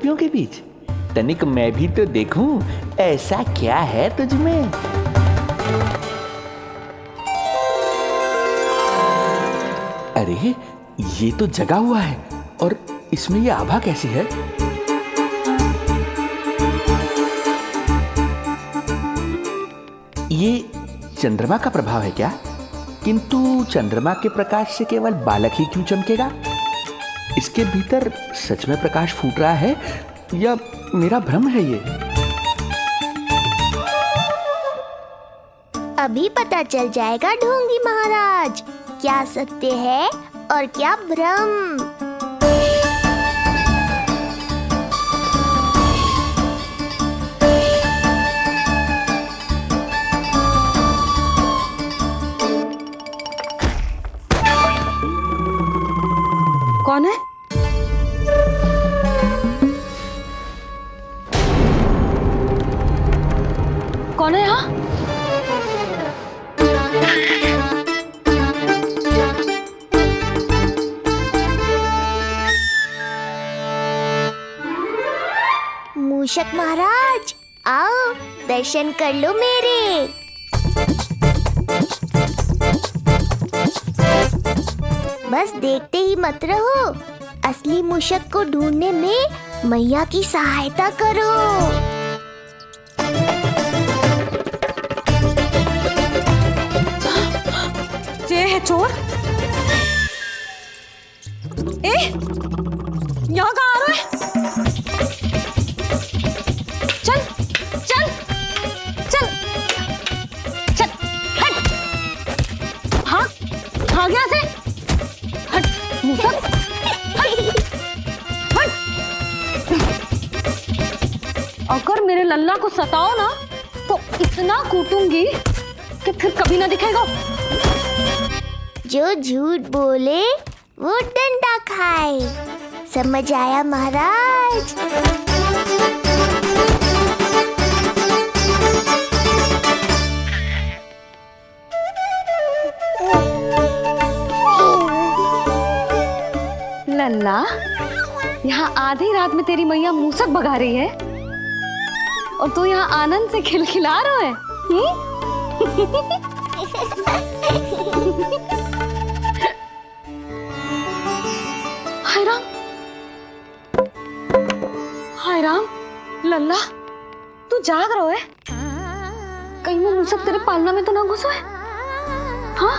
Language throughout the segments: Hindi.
गोपियों के बीच। तनिक मैं भी तो देखूं ऐसा क्या है तुझ में। अरे ये तो जगा हुआ है और इसमें ये आभा कैसी है? ये चंद्रमा का प्रभाव है क्या? किंतु चंद्रमा के प्रकाश से केवल बालक ही क्यों चमकेगा? इसके भीतर सच में प्रकाश फूट रहा है या मेरा भ्रम है ये? अभी पता चल जाएगा ढोंगी महाराज, क्या सत्य है और क्या भ्रम। कौन है? कौन है यहाँ? मूषक महाराज आओ दर्शन कर लो मेरे। बस देखते ही मत रहो, असली मूषक को ढूंढने में मैया की सहायता करो। ये है चोर। यहाँ कहाँ आ रहा है? चल चल चल चल हट। हाँ भाग यहाँ से। हट मूसक हट हट। अगर मेरे लल्ला को सताओ ना तो इतना कूटूंगी कि फिर कभी ना दिखेगा। जो झूठ बोले वो डंडा खाए, समझ आया महाराज? लल्ला, यहाँ आधी रात में तेरी मैया मूसक भगा रही है और तू यहाँ आनंद से खिलखिला रहा है। हाय राम, हाय राम। लल्ला तू जाग रहा है? कहीं वो मूसक तेरे पालना में तो ना घुसा है? हाँ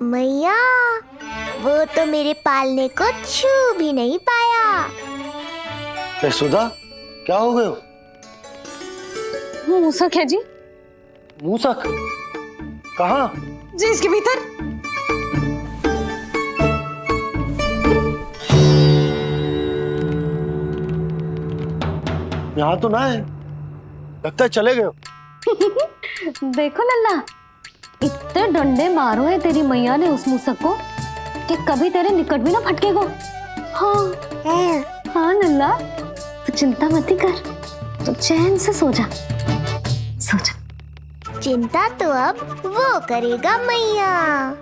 मैया, वो तो मेरे पालने को छू भी नहीं पाया। सुधा, क्या हो गए? वो मूसक है जी। मूसक? कहाँ? जी इसके भीतर। यहाँ तो ना है, लगता है चले गए। देखो लल्ला, इतने डंडे मारो है तेरी मैया ने उस मूसक को कि कभी तेरे निकट भी ना फटकेगा। हाँ हाँ लल्ला, तू चिंता मत ही कर, तो चैन से सो जा, सो जा। चिंता तो अब वो करेगा मैया।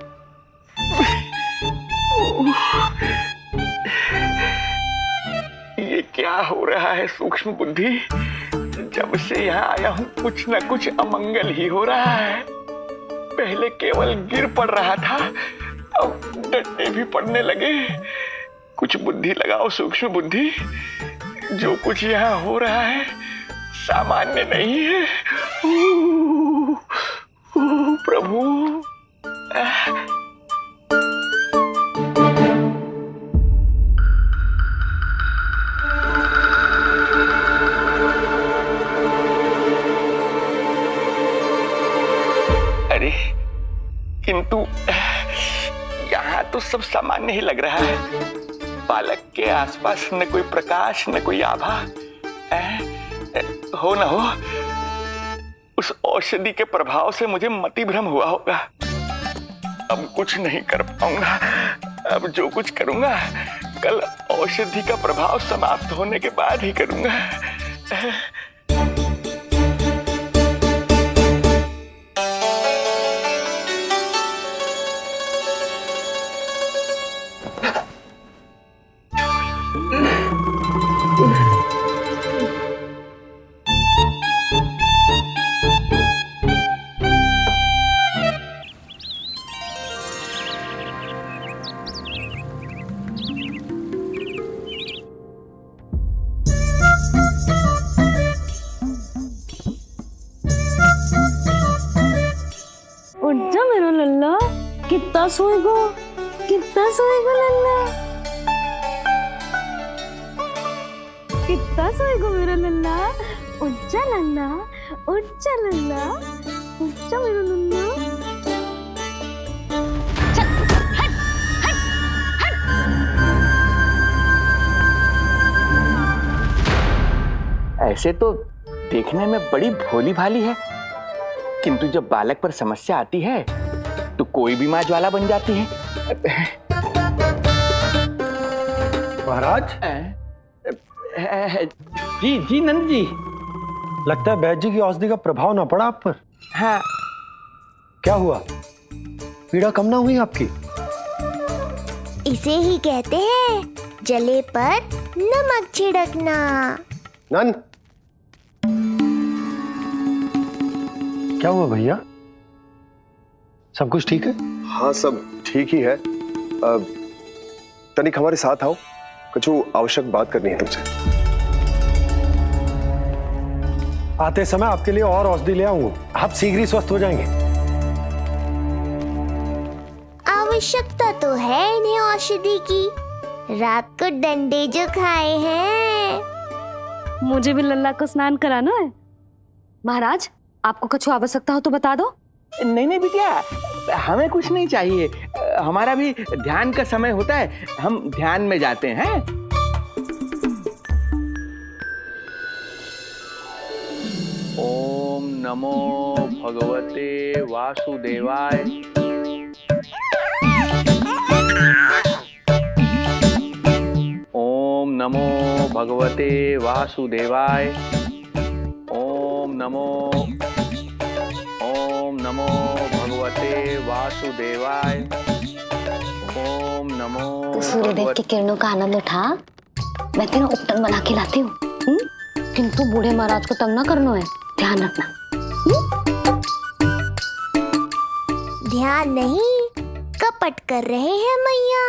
ये क्या हो रहा है सूक्ष्म बुद्धि? जब से यहाँ आया हूँ कुछ न कुछ अमंगल ही हो रहा है। पहले केवल गिर पड़ रहा था, अब डंडे भी पड़ने लगे। कुछ बुद्धि लगाओ सूक्ष्म बुद्धि, जो कुछ यहाँ हो रहा है सामान्य नहीं है। प्रभु। अरे किंतु यहाँ तो सब सामान्य ही लग रहा है। बालक के आसपास न कोई प्रकाश न कोई आभा। हो न हो उस औषधि के प्रभाव से मुझे मति भ्रम हुआ होगा। अब कुछ नहीं कर पाऊंगा। अब जो कुछ करूंगा कल औषधि का प्रभाव समाप्त होने के बाद ही करूंगा। सोएगो कितना सोएगो लल्ला, कितना सोएगो मेरा लल्ला। उच्चा लल्ला, उच्चा लल्ला, उच्चा मेरा लल्ला। ऐसे तो देखने में बड़ी भोली भाली है, किंतु जब बालक पर समस्या आती है तो कोई भी माँ ज्वाला बन जाती है। महाराज, जी जी नंद जी। लगता है बैद जी की औषधि का प्रभाव ना पड़ा आप पर। हाँ। क्या हुआ, पीड़ा कम ना हुई आपकी? इसे ही कहते हैं जले पर नमक छिड़कना। नंद, क्या हुआ भैया, सब कुछ ठीक है? हाँ, सब ठीक ही है। तनिक हमारे साथ आओ, कुछ आवश्यक बात करनी है तुमसे। आते समय आपके लिए और औषधि ले आऊंगा, आप शीघ्र ही स्वस्थ हो जाएंगे। आवश्यकता तो है इन्हें औषधि की, रात को डंडे जो खाए हैं। मुझे भी लल्ला को स्नान कराना है। महाराज, आपको कुछ आवश्यकता हो तो बता दो। नहीं नहीं बिटिया, हमें कुछ नहीं चाहिए, हमारा भी ध्यान का समय होता है, हम ध्यान में जाते हैं। ओम नमो भगवते वासुदेवाय। ओम नमो भगवते वासुदेवाय। ओम नमो भगवते वासुदेवाय। ओम नमो। तो सूर्यदेव की किरणों का आनंद उठा, मैं तेरा उपटन बना के लाती हूँ। किंतु बूढ़े महाराज को तंग ना करना है, ध्यान रखना। ध्यान नहीं, कपट कर रहे हैं मैया।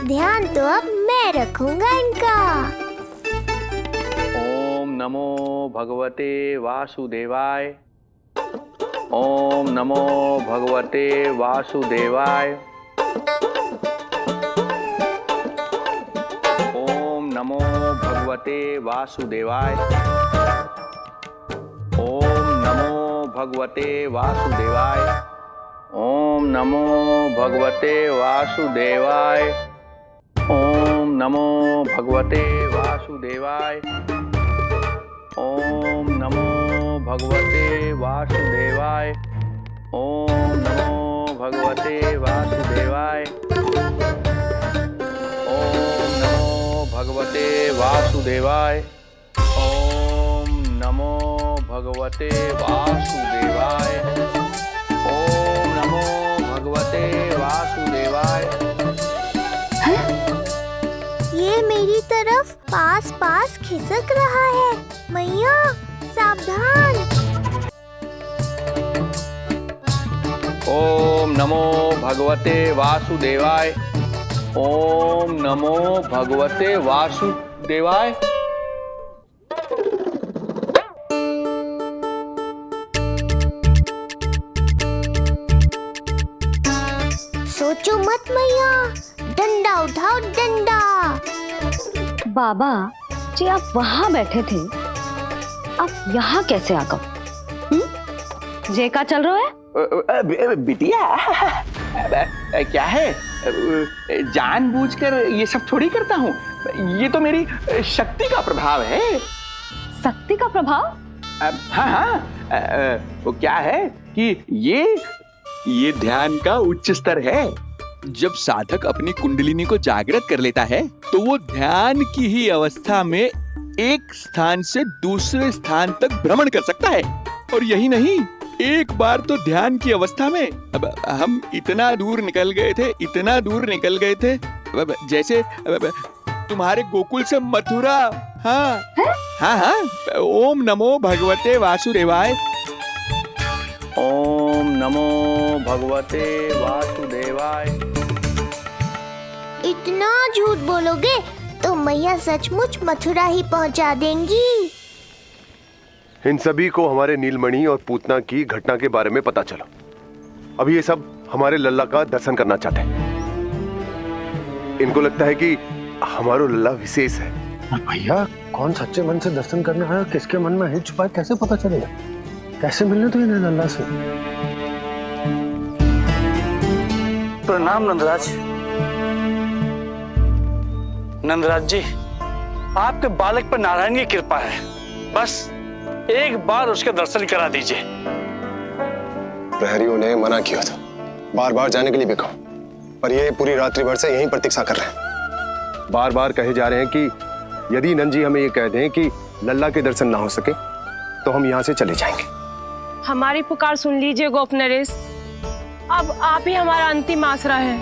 ध्यान तो अब मैं रखूंगा इनका। ओम नमो भगवते वासुदेवाय। ओम नमो भगवते वासुदेवाय। ओम नमो भगवते वासुदेवाय। ओम नमो भगवते वासुदेवाय। ओम नमो भगवते वासुदेवाय। ओम नमो भगवते वासुदेवाय। ओम नमो भगवते वासुदेवाय। ओम नमो भगवते वासुदेवाय। ओम नमो भगवते वासुदेवाय। ओम नमो भगवते वासुदेवाय। ओम नमो भगवते वासुदेवाय। ये मेरी तरफ पास पास खिसक रहा है, मैया सावधान। ओम नमो भगवते वासुदेवाय। ओम नमो भगवते वासुदेवाय। सोचो मत मैया, डंडा उठाओ डंडा। बाबा जी, आप वहां बैठे थे, आप यहाँ कैसे आ गए? जे का चल रहा है? बिटिया, क्या है, जानबूझकर ये सब थोड़ी करता हूँ, ये तो मेरी शक्ति का प्रभाव है। शक्ति का प्रभाव? हाँ हाँ, वो क्या है कि ये ध्यान का उच्च स्तर है। जब साधक अपनी कुंडलिनी को जागृत कर लेता है तो वो ध्यान की ही अवस्था में एक स्थान से दूसरे स्थान तक भ्रमण कर सकता है। और यही नहीं, एक बार तो ध्यान की अवस्था में अब हम इतना दूर निकल गए थे जैसे तुम्हारे गोकुल से मथुरा। हाँ हाँ हाँ। ओम नमो भगवते वासुदेवाय। ओम नमो भगवते वासुदेवाय। इतना झूठ बोलोगे तो मैया सचमुच मथुरा ही पहुंचा देंगी। इन सभी को हमारे नीलमणि और पूतना की घटना के बारे में पता चला। अब ये सब हमारे लल्ला का दर्शन करना चाहते हैं। इनको लगता है कि हमारा लल्ला विशेष है। भैया कौन सच्चे मन से दर्शन करने आया, किसके मन में हित छुपा है, कैसे पता चलेगा? कैसे मिलने तो इन्हें लल्ला से? प्रणाम नंदराज। नंदराज जी, आपके बालक पर नारायण की कृपा है, बस एक बार उसके दर्शन करा दीजिए। प्रहरियों ने मना किया था, बार बार जाने के लिए भी कहा, पर ये पूरी रात्रि भर से यहीं प्रतीक्षा कर रहे हैं। बार बार कहे जा रहे हैं कि यदि नंद जी हमें ये कह दें कि लल्ला के दर्शन ना हो सके तो हम यहाँ से चले जाएंगे। हमारी पुकार सुन लीजिए गोप नरेश, अब आप ही हमारा अंतिम आसरा है।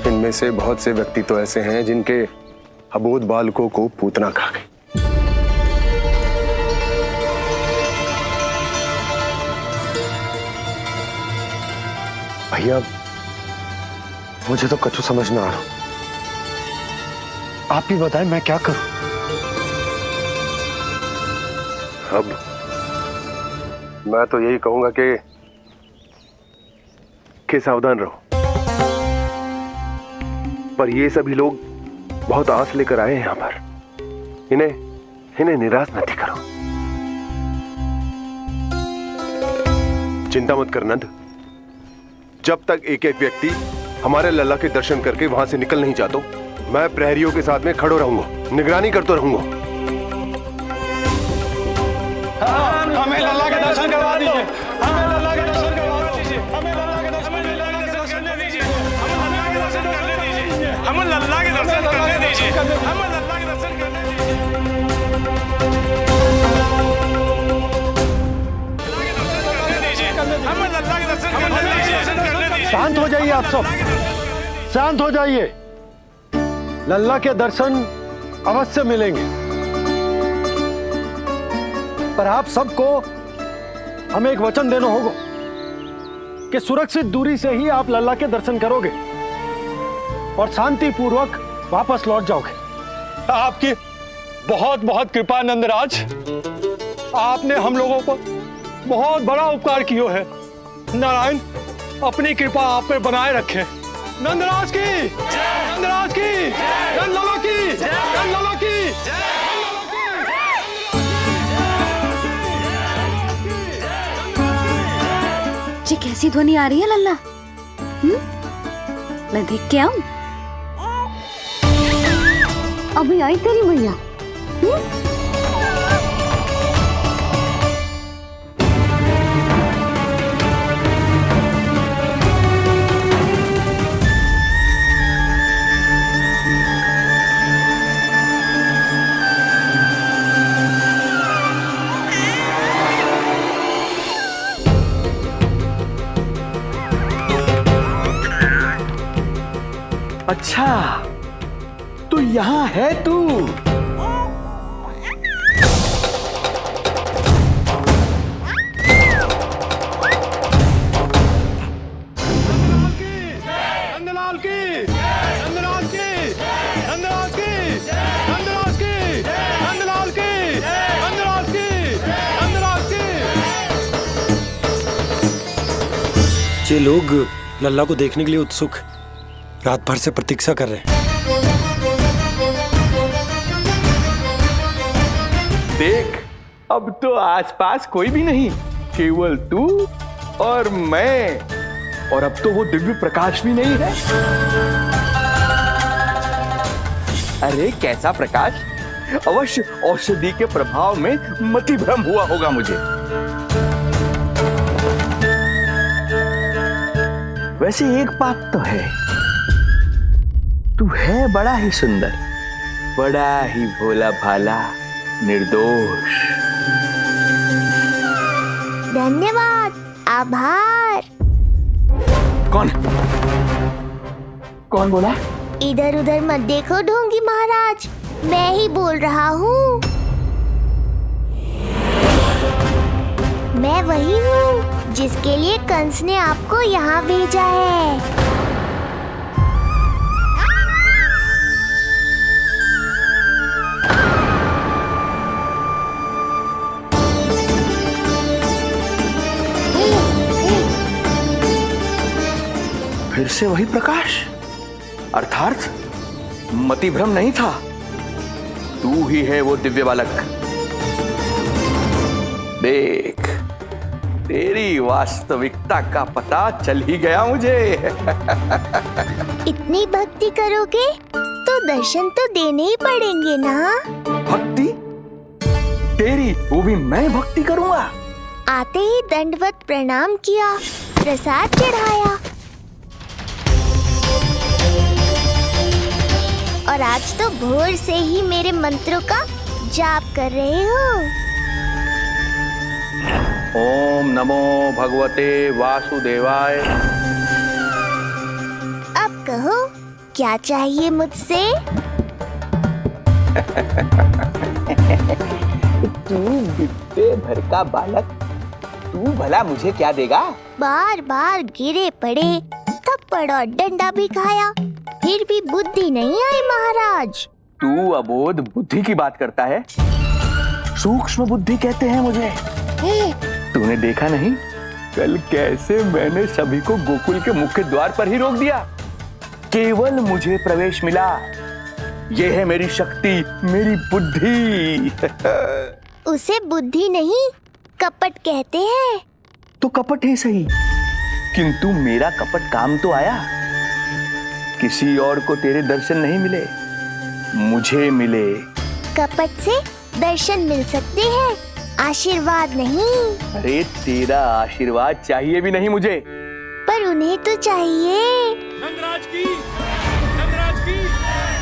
इनमें से बहुत से व्यक्ति तो ऐसे हैं जिनके अबोध बालकों को पूतना खा गई। भैया मुझे तो कछु समझ ना आ रहा, आप ही बताएं मैं क्या करूं? अब मैं तो यही कहूंगा कि सावधान रहो, पर ये सभी लोग बहुत आस लेकर आए हैं यहाँ पर, इन्हें निराश मत करो। चिंता मत कर नंद, जब तक एक एक व्यक्ति हमारे लल्ला के दर्शन करके वहां से निकल नहीं जाता, मैं प्रहरियों के साथ में खड़ो रहूंगा, निगरानी करता रहूंगा। हमें लल्ला के दर्शन करवा दीजिए, हमें लल्ला के दर्शन करवा दीजिए, हमें लल्ला के दर्शन करने दीजिए, हमें लल्ला के दर्शन करने दीजिए, हमें लल्ला के दर्शन करने दीजिए। शांत हो जाइए आप सब, शांत हो जाइए। लल्ला के दर्शन अवश्य मिलेंगे, पर आप सबको हमें एक वचन देना होगा कि सुरक्षित दूरी से ही आप लल्ला के दर्शन करोगे और शांति पूर्वक वापस लौट जाओगे। आपकी बहुत बहुत कृपा नंदराज, आपने हम लोगों पर बहुत बड़ा उपकार किया है। नारायण अपनी कृपा आप पे बनाए रखे। नंदराज की, नंदराज की, नंदलाला की, नंदलाला की। जी कैसी ध्वनि आ रही है लल्ला? मैं देख के आऊं? अभी आई तेरी मैया। अच्छा तो यहाँ है तू। नंदलाल की, नंदलाल की, नंदलाल की, नंदलाल की, नंदलाल की, नंदलाल की, नंदलाल की। ये लोग लल्ला को देखने के लिए उत्सुक रात भर से प्रतीक्षा कर रहे हैं। देख अब तो आसपास कोई भी नहीं, केवल तू और मैं, और अब तो वो दिव्य प्रकाश भी नहीं है। अरे कैसा प्रकाश? अवश्य औषधि के प्रभाव में मति भ्रम हुआ होगा मुझे। वैसे एक बात तो है, तू है बड़ा ही सुंदर, बड़ा ही भोला भाला, निर्दोष। धन्यवाद, आभार। कौन बोला? इधर उधर मत देखो ढोंगी महाराज, मैं ही बोल रहा हूँ। मैं वही हूँ जिसके लिए कंस ने आपको यहाँ भेजा है। फिर से वही प्रकाश, अर्थात मतिभ्रम नहीं था, तू ही है वो दिव्य बालक। देख, तेरी वास्तविकता का पता चल ही गया मुझे। इतनी भक्ति करोगे तो दर्शन तो देने ही पड़ेंगे ना। भक्ति? तेरी? वो भी मैं भक्ति करूंगा? आते ही दंडवत प्रणाम किया, प्रसाद चढ़ाया, और आज तो भोर से ही मेरे मंत्रों का जाप कर रहे हो। ओम नमो भगवते वासुदेवाय। अब कहो, क्या चाहिए मुझसे? तू विद्या भर का बालक, तू भला मुझे क्या देगा? बार बार गिरे पड़े, थप्पड़ और डंडा भी खाया, फिर भी बुद्धि नहीं आई महाराज। तू अबोध बुद्धि की बात करता है? सूक्ष्म बुद्धि कहते हैं मुझे। तूने देखा नहीं कल कैसे मैंने सभी को गोकुल के मुख्य द्वार पर ही रोक दिया? केवल मुझे प्रवेश मिला। यह है मेरी शक्ति, मेरी बुद्धि। उसे बुद्धि नहीं, कपट कहते हैं। तो कपट ही सही, किंतु मेरा कपट काम तो आया। किसी और को तेरे दर्शन नहीं मिले, मुझे मिले। कपट से दर्शन मिल सकते हैं, आशीर्वाद नहीं। अरे तेरा आशीर्वाद चाहिए भी नहीं मुझे। पर उन्हें तो चाहिए। नंदराज की, नंदराज की,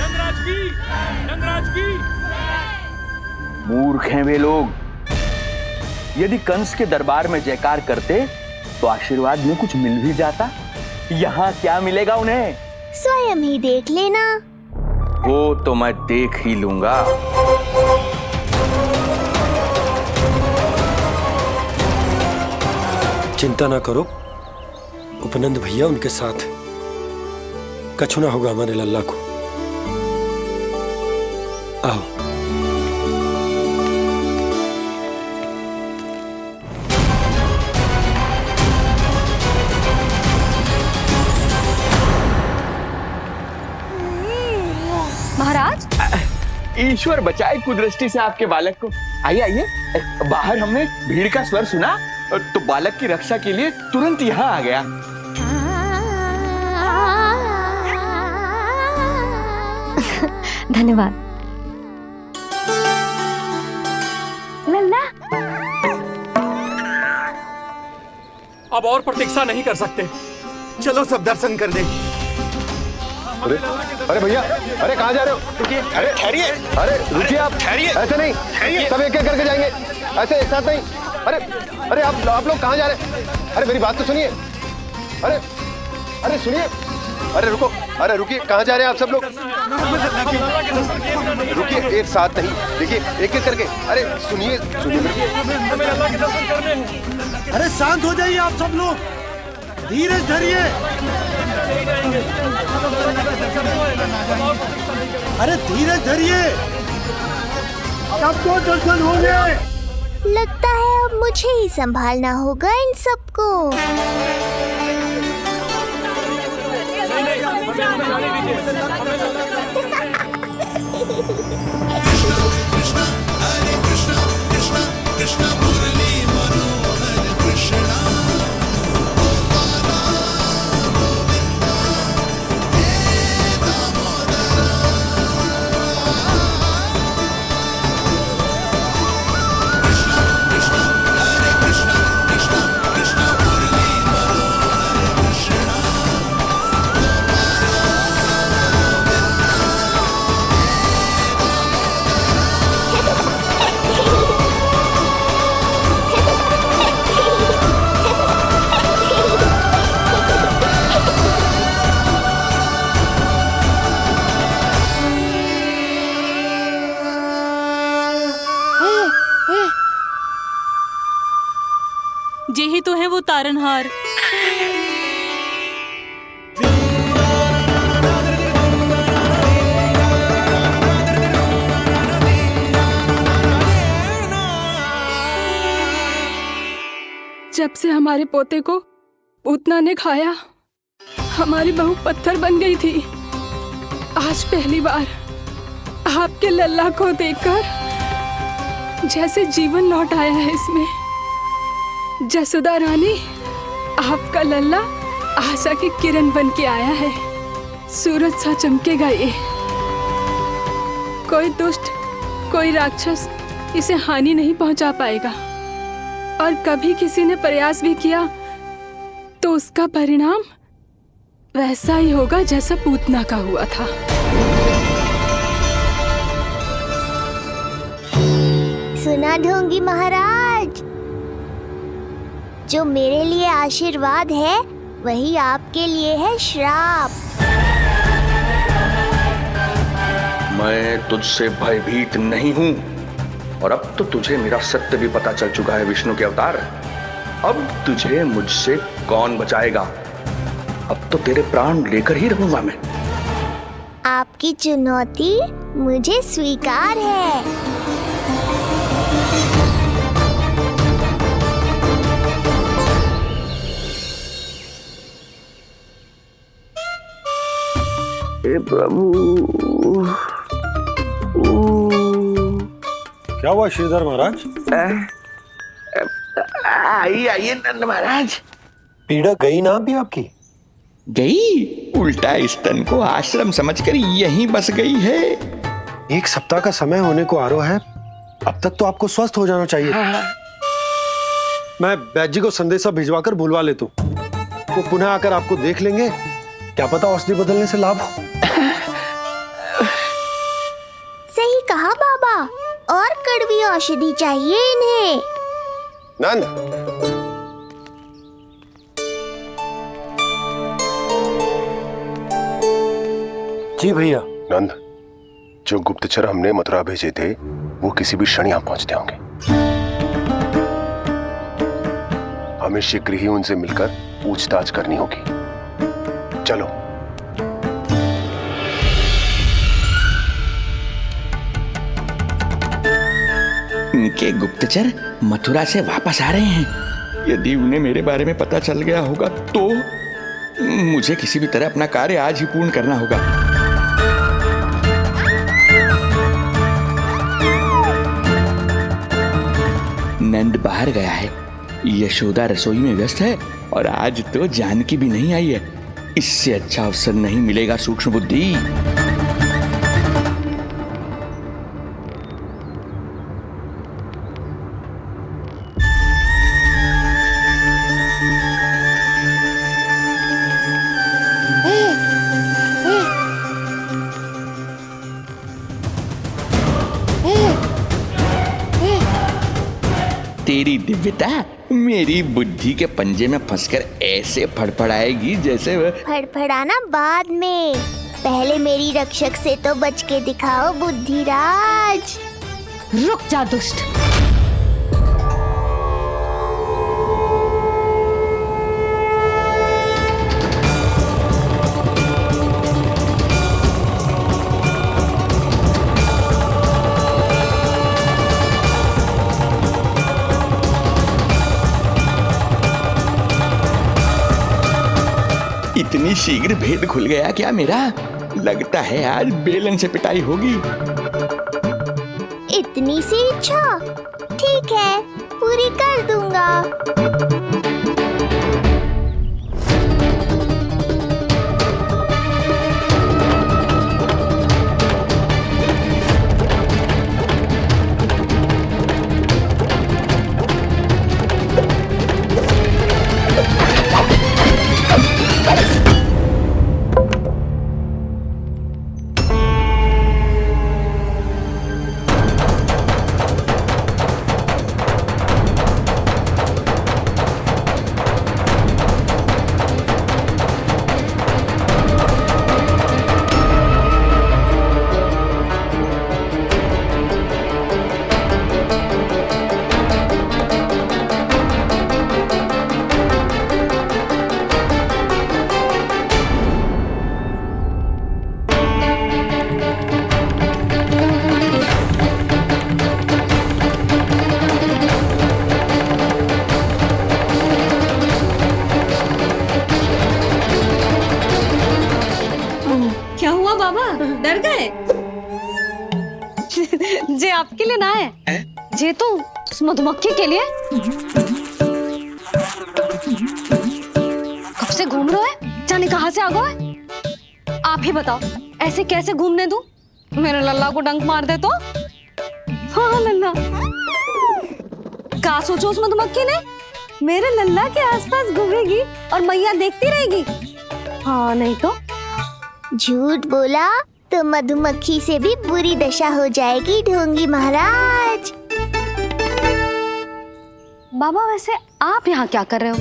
नंदराज की, नंदराज की। मूर्ख हैं वे लोग। यदि कंस के दरबार में जयकार करते तो आशीर्वाद में कुछ मिल भी जाता। यहाँ क्या मिलेगा उन्हें? स्वयं ही देख लेना। वो तो मैं देख ही लूंगा। चिंता ना करो, उपनंद भैया उनके साथ, कछु ना होगा हमारे लल्ला को। आओ। महाराज, ईश्वर बचाए कुदृष्टि से आपके बालक को। आइए आइए, बाहर हमने भीड़ का स्वर सुना तो बालक की रक्षा के लिए तुरंत यहाँ आ गया। धन्यवाद। लल्ला, अब और प्रतीक्षा नहीं कर सकते, चलो सब दर्शन कर दें। अरे भैया, अरे कहाँ जा रहे हो? रुकिए, अरे ठहरिए, अरे रुकिए आप, ठहरिए, ऐसे नहीं, सब एक एक करके जाएंगे, ऐसे एक साथ नहीं। अरे अरे आप लोग कहाँ जा रहे हैं? अरे मेरी बात तो सुनिए। अरे अरे सुनिए, अरे रुको, अरे रुकिए, कहाँ जा रहे हैं आप सब लोग? रुकिए, एक साथ नहीं, देखिए एक एक करके। अरे सुनिए सुनिए, अरे शांत हो जाइए आप सब लोग, धीरज धरिए। अरे धीरज धरिए, सबको दर्शन हो गए। लगता है अब मुझे ही संभालना होगा इन सबको। यही तो है वो तारनहार। जब से हमारे पोते को पूतना ने खाया, हमारी बहू पत्थर बन गई थी। आज पहली बार आपके लल्ला को देखकर जैसे जीवन लौट आया है इसमें। जसोदा रानी, आपका लल्ला आशा की किरण बन के आया है। सूरज सा चमकेगा ये। कोई दुष्ट, कोई राक्षस इसे हानि नहीं पहुंचा पाएगा। और कभी किसी ने प्रयास भी किया तो उसका परिणाम वैसा ही होगा जैसा पूतना का हुआ था। सुना ढोंगी महाराज, जो मेरे लिए आशीर्वाद है वही आपके लिए है श्राप। मैं तुझसे भयभीत नहीं हूं और अब तो तुझे मेरा सत्य भी पता चल चुका है विष्णु के अवतार। अब तुझे मुझसे कौन बचाएगा? अब तो तेरे प्राण लेकर ही रहूंगा मैं। आपकी चुनौती मुझे स्वीकार है। हे प्रभु। क्या हुआ श्रीधर महाराज? आइए नंद महाराज। पीड़ा गई ना अभी आपकी? गई? उल्टा स्तन को आश्रम समझकर यहीं बस गई है। 1 सप्ताह का समय होने को आ रहा है, अब तक तो आपको स्वस्थ हो जाना चाहिए। मैं वैद्य जी को संदेशा भिजवाकर बुलवा लेता हूँ। वो पुनः आकर आपको देख लेंगे, क्या पता औषधि बदलने से लाभ हो। सही कहा बाबा, और कड़वी औषधि चाहिए इन्हें। नंद, जी भैया। नंद, जो गुप्तचर हमने मथुरा भेजे थे वो किसी भी क्षण यहां पहुंचते होंगे। हमें शीघ्र ही उनसे मिलकर पूछताछ करनी होगी। चलो। इनके गुप्तचर मथुरा से वापस आ रहे हैं। यदि उन्हें मेरे बारे में पता चल गया होगा तो मुझे किसी भी तरह अपना कार्य आज ही पूर्ण करना होगा। नंद बाहर गया है, यशोदा रसोई में व्यस्त है और आज तो जानकी भी नहीं आई है। इससे अच्छा अवसर नहीं मिलेगा सूक्ष्म बुद्धि। तेरी दिव्यता मेरी बुद्धि के पंजे में फंसकर ऐसे फड़फड़ाएगी जैसे फड़फड़ाना बाद में, पहले मेरी रक्षक से तो बच के दिखाओ बुद्धिराज। रुक जा दुष्ट। इतनी शीघ्र भेद खुल गया क्या मेरा? लगता है आज बेलन से पिटाई होगी। इतनी सी इच्छा? ठीक है, पूरी कर दूंगा। बाबा डर गए? जे आपके लिए ना है, जे तो उस मधुमक्खी के लिए। कब से घूम रहे हो? जाने कहाँ से आ गए? आप ही बताओ, ऐसे कैसे घूमने दूं? मेरे लल्ला को डंक मार दे तो? हाँ लल्ला, क्या सोचो उस मधुमक्खी ने? मेरे लल्ला के आसपास घूमेगी और मैया देखती रहेगी। हाँ नहीं तो? झूठ बोला तो मधुमक्खी से भी बुरी दशा हो जाएगी ढोंगी महाराज। बाबा वैसे आप यहाँ क्या कर रहे हो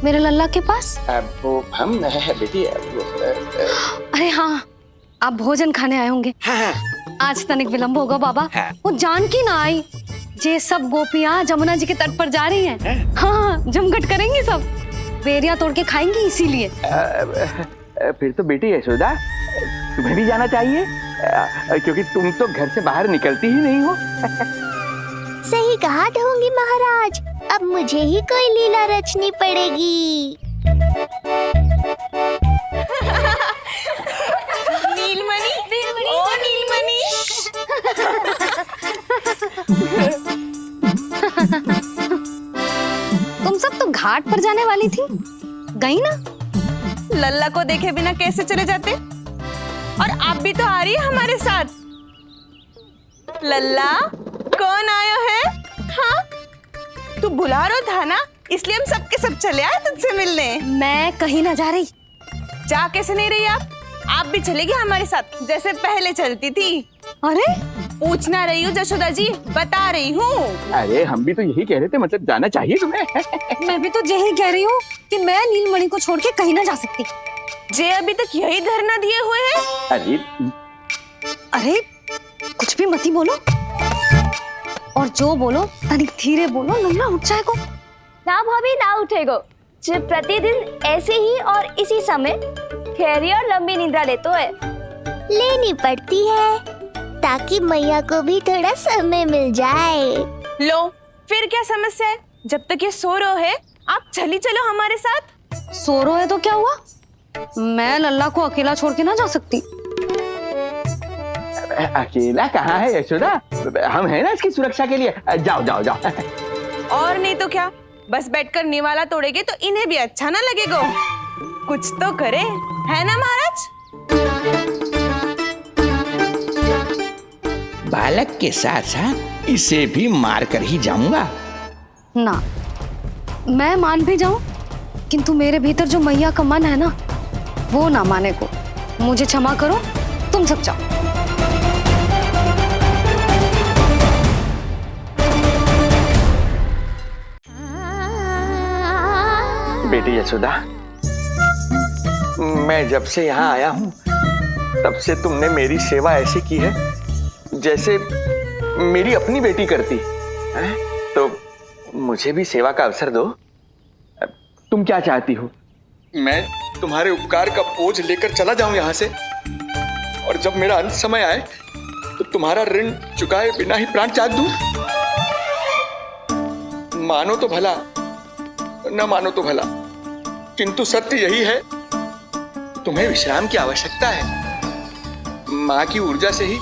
मेरे लल्ला के पास? वो हम बेटी अरे हाँ, आप भोजन खाने आए होंगे। हाँ। आज तनिक विलंब होगा बाबा। हाँ। वो जानकी ना आई, जे सब गोपियाँ जमुना जी के तट पर जा रही हैं। हाँ, जमघट करेंगी सब, बेरिया तोड़ के खाएंगी इसीलिए। फिर तो बेटी यशोदा तुम्हें भी जाना चाहिए, क्योंकि तुम तो घर से बाहर निकलती ही नहीं हो। सही कहा ढोंगी महाराज, अब मुझे ही कोई लीला रचनी पड़ेगी। नीलमणि, ओ नीलमणि। तुम सब तो घाट पर जाने वाली थी, गई ना? लल्ला को देखे बिना कैसे चले जाते? और आप भी तो आ रही है हमारे साथ। लल्ला, कौन आयो है? हाँ, तू बुला रहा था ना, इसलिए हम सबके सब चले आए तुझसे मिलने। मैं कहीं ना जा रही। जा कैसे नहीं रही आप भी चलेगी हमारे साथ जैसे पहले चलती थी। अरे पूछना रही हूँ जशोदा जी, बता रही हूँ। अरे हम भी तो यही कह रहे थे, मतलब जाना चाहिए तुम्हें। मैं भी तो यही कह रही हूँ कि मैं नीलमणि को छोड़ के कहीं ना जा सकती। जे अभी तक यही धरना दिए हुए हैं। अरे कुछ भी मती बोलो, और जो बोलो तनिक धीरे बोलो, लल्ला उठ जाएगा। ना भाभी ना उठेगो, जो प्रतिदिन ऐसे ही और इसी समय गहरी और लंबी निद्रा लेते है। लेनी पड़ती है ताकि मैया को भी थोड़ा समय मिल जाए। लो फिर क्या समस्या है? जब तक ये सो रहे है आप चली चलो हमारे साथ। सो रहे है तो क्या हुआ? मैं लल्ला को अकेला छोड़ के ना जा सकती। अकेला कहाँ है यशोदा, हम हैं ना इसकी सुरक्षा के लिए। जाओ जाओ जाओ। और नहीं तो क्या, बस बैठकर निवाला तोड़ेगे तो इन्हें भी अच्छा ना लगेगा। कुछ तो करे, है ना महाराज? बालक के साथ साथ इसे भी मार कर ही जाऊंगा। ना, मैं मान भी जाऊं, किंतु मेरे भीतर जो मैया का मन है ना, वो ना माने को। मुझे क्षमा करो, तुम सब जाओ। बेटी यशोदा, मैं जब से यहाँ आया हूँ तब से तुमने मेरी सेवा ऐसी की है जैसे मेरी अपनी बेटी करती है। तो मुझे भी सेवा का अवसर दो। तुम क्या चाहती हो? मैं तुम्हारे उपकार का बोझ लेकर चला जाऊं यहाँ से, और जब मेरा अंत समय आए तो तुम्हारा ऋण चुकाए बिना ही प्राण त्याग दूं? मानो तो भला, न मानो तो भला, किंतु सत्य यही है, तुम्हें विश्राम की आवश्यकता है। माँ की ऊर्जा से ही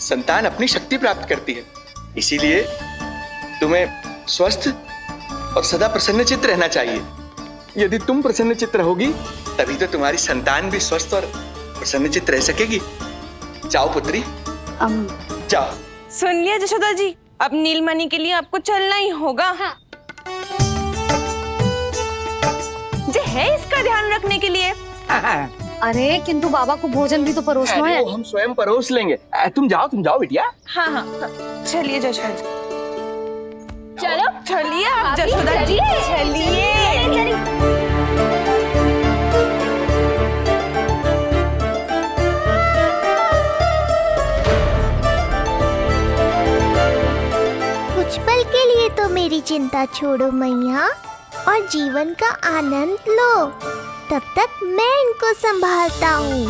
संतान अपनी शक्ति प्राप्त करती है, इसीलिए तुम्हें स्वस्थ और सदा प्रसन्नचित्त रहना चाहिए। यदि तुम प्रसन्नचित्त रहोगी तभी तो तुम्हारी संतान भी स्वस्थ और प्रसन्नचित्त रह सकेगी। जाओ पुत्री, जाओ। सुन लिया जशोदा जी, अब नीलमणि के लिए आपको चलना ही होगा। हाँ। जे है इसका ध्यान रखने के लिए। अरे किंतु बाबा को भोजन भी तो परोसना है। हम स्वयं परोस लेंगे। तुम जाओ बिटिया। हाँ हाँ, चलिए जशोदा जी, चलो चलिए आप जशोदा जी, चलिए। कुछ पल के लिए तो मेरी चिंता छोड़ो मैया और जीवन का आनंद लो। तब तक मैं इनको संभालता हूँ।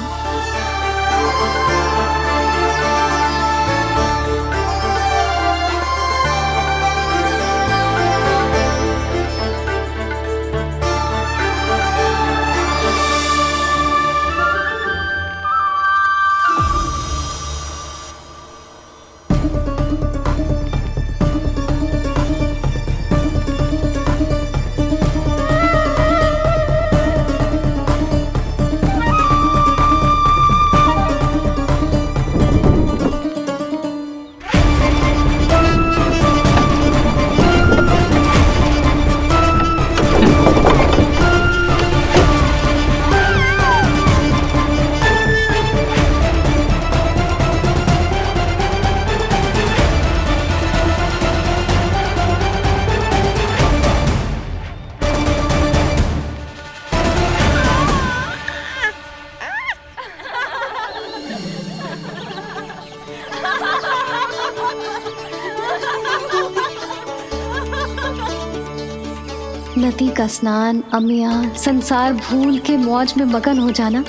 नदी का स्नान, अमिया, संसार भूल के मौज में मगन हो जाना,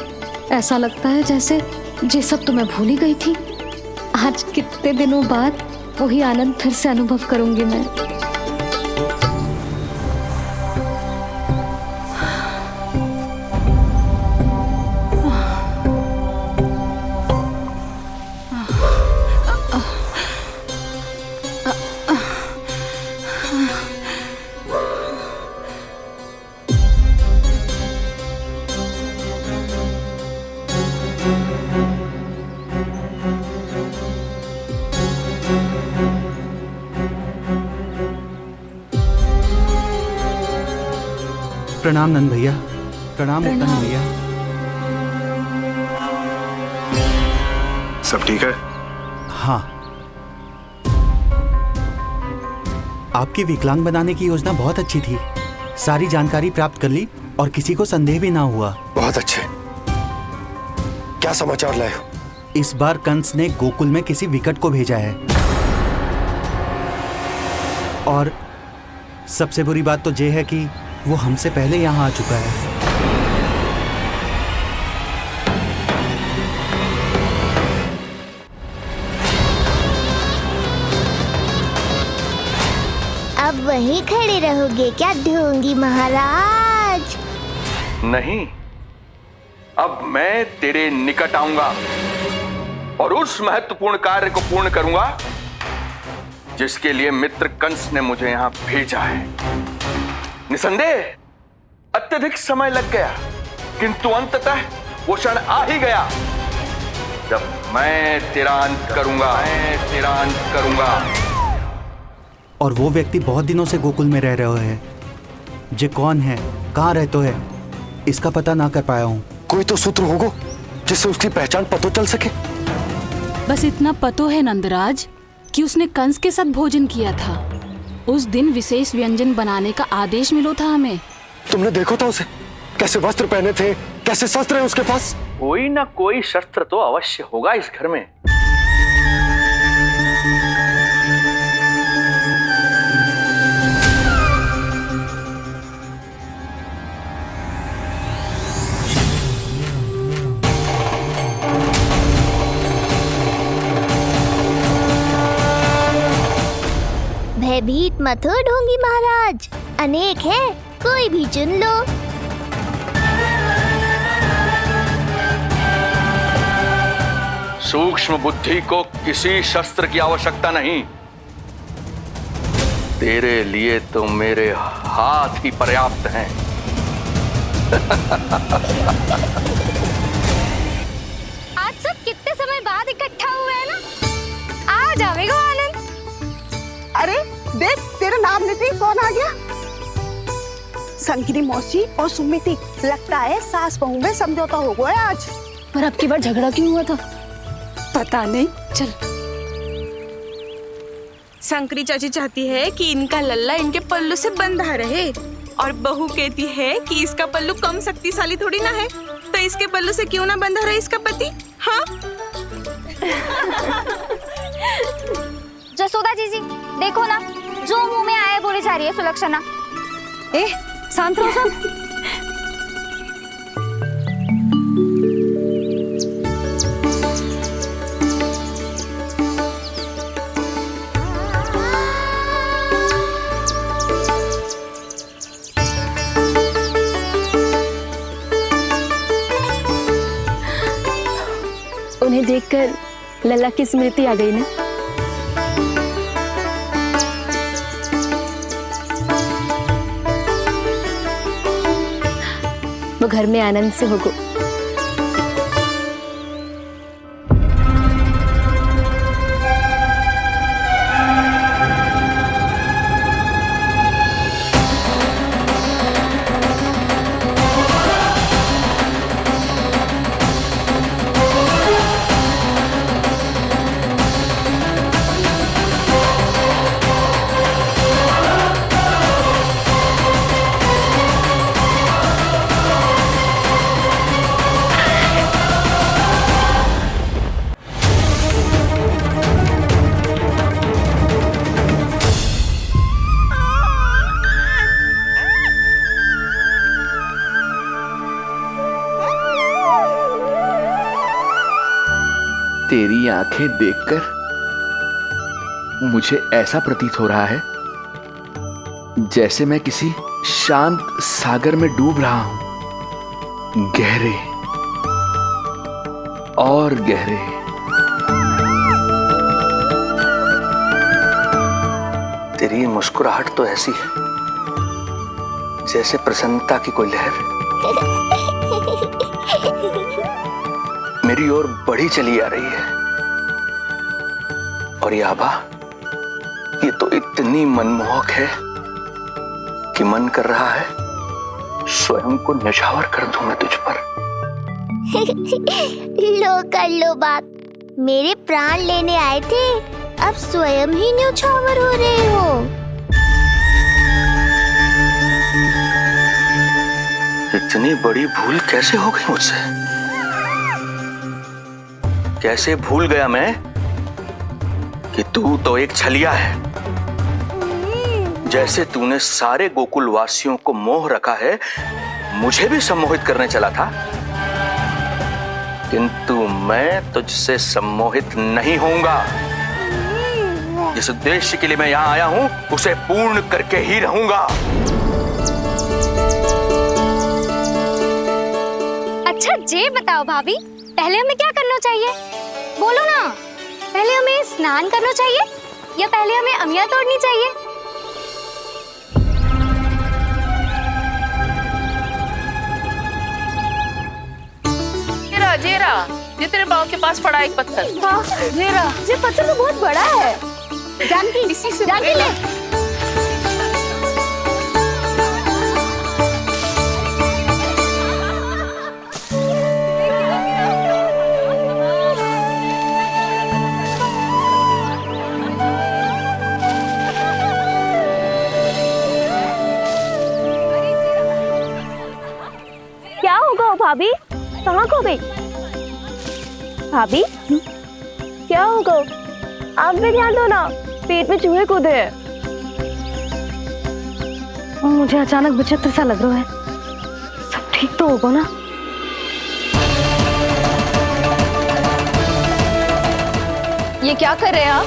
ऐसा लगता है जैसे ये सब तो मैं भूल ही गई थी। आज कितने दिनों बाद वही आनंद फिर से अनुभव करूंगी मैं। प्रणाम नंद भैया। प्रणाम नंद भैया। सब ठीक है? हाँ। आपकी विकलांग बनाने की योजना बहुत अच्छी थी। सारी जानकारी प्राप्त कर ली और किसी को संदेह भी ना हुआ। बहुत अच्छे। क्या समाचार लाए हो? इस बार कंस ने गोकुल में किसी विकट को भेजा है और सबसे बुरी बात तो ये है कि वो हमसे पहले यहाँ आ चुका है। अब वहीं खड़े रहोगे क्या ढोंगी महाराज? नहीं, अब मैं तेरे निकट आऊंगा और उस महत्वपूर्ण कार्य को पूर्ण करूंगा जिसके लिए मित्र कंस ने मुझे यहां भेजा है। निसंदेह अत्यधिक समय लग गया, किंतु अंततः वो क्षण आ ही गया जब मैं तेरा अंत करूंगा। और वो व्यक्ति बहुत दिनों से गोकुल में रह रहे हैं। जे कौन है, कहाँ रहते है, इसका पता ना कर पाया हूँ। कोई तो सूत्र होगा जिससे उसकी पहचान पता चल सके। बस इतना पतो है नंदराज कि उसने कंस के साथ भोजन किया था। उस दिन विशेष व्यंजन बनाने का आदेश मिलो था हमें। तुमने देखो था उसे? कैसे वस्त्र पहने थे, कैसे शस्त्र है उसके पास? कोई ना कोई शस्त्र तो अवश्य होगा इस घर में। भयभीत मत हो ढोंगी महाराज, अनेक है, कोई भी चुन लो। सूक्ष्म बुद्धि को किसी शस्त्र की आवश्यकता नहीं। तेरे लिए तो मेरे हाथ ही पर्याप्त हैं। आज सब कितने समय बाद इकट्ठा हुए हैं ना, आ जाएगा आनंद। अरे देख, तेरा नाम लेते ही कौन आ गया? संगिनी मौसी और सुमिति, लगता है सास बहू में समझौता हो गया आज। पर अब की बार झगड़ा क्यों हुआ था? पता नहीं। चल। शंकरी चाची चाहती है कि इनका लल्ला इनके पल्लू से बंधा रहे और बहू कहती है कि इसका पल्लू कम शक्तिशाली थोड़ी ना है, तो इसके पल्लू से क्यों ना बंधा रहे इसका पति। हाँ जसोदा जीजी देखो ना, जो मुंह में आए बोली जा रही है सुलक्षणा। शांत रहो सब। उन्हें देखकर लल्ला की स्मृति आ गई ना। वो घर में आनंद से होगो। तेरी आंखें देखकर मुझे ऐसा प्रतीत हो रहा है जैसे मैं किसी शांत सागर में डूब रहा हूं, गहरे और गहरे। तेरी मुस्कुराहट तो ऐसी है जैसे प्रसन्नता की कोई लहर मेरी ओर बढ़ी चली आ रही है। और ये आभा, ये तो इतनी मनमोहक है कि मन कर रहा है स्वयं को न्यौछावर कर दूं मैं तुझ पर। लो कर लो बात, मेरे प्राण लेने आए थे, अब स्वयं ही न्यौछावर हो रहे हो। इतनी बड़ी भूल कैसे हो गई मुझसे? कैसे भूल गया मैं कि तू तो एक छलिया है। जैसे तूने सारे गोकुल वासियों को मोह रखा है, मुझे भी सम्मोहित करने चला था, किंतु मैं तुझसे सम्मोहित नहीं होऊंगा। जिस उद्देश्य के लिए मैं यहां आया हूं उसे पूर्ण करके ही रहूंगा। अच्छा ये बताओ भाभी, पहले हमें क्या करना चाहिए? बोलो ना, पहले हमें स्नान करना चाहिए या पहले हमें अमिया तोड़नी चाहिए? जेरा, ये तेरे बाव के पास पड़ा एक पत्थर। हाँ, जेरा, ये पत्थर तो बहुत बड़ा है। जानकी, इसी से जानकी ले। क्या होगा भाभी? कहाँ खो गई भाभी? क्या होगा? आप भी ध्यान दो ना, पेट में चूहे कूदे हैं। मुझे अचानक विचित्र सा लग रहा है। सब ठीक तो होगा ना? ये क्या कर रहे हैं आप?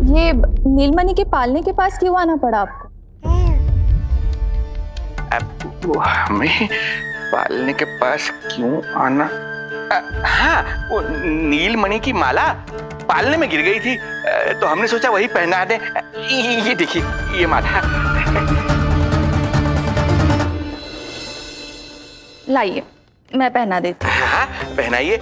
ये नीलमणि के पालने के पास क्यों आना पड़ा आपको? वो हमें पालने के पास क्यों आना? हाँ, वो नीलमणि की माला पालने में गिर गई थी, तो हमने सोचा वही पहना दे। ये देखिए, ये माला। लाइए, मैं पहना देती हूँ। हाँ, पहनाइए।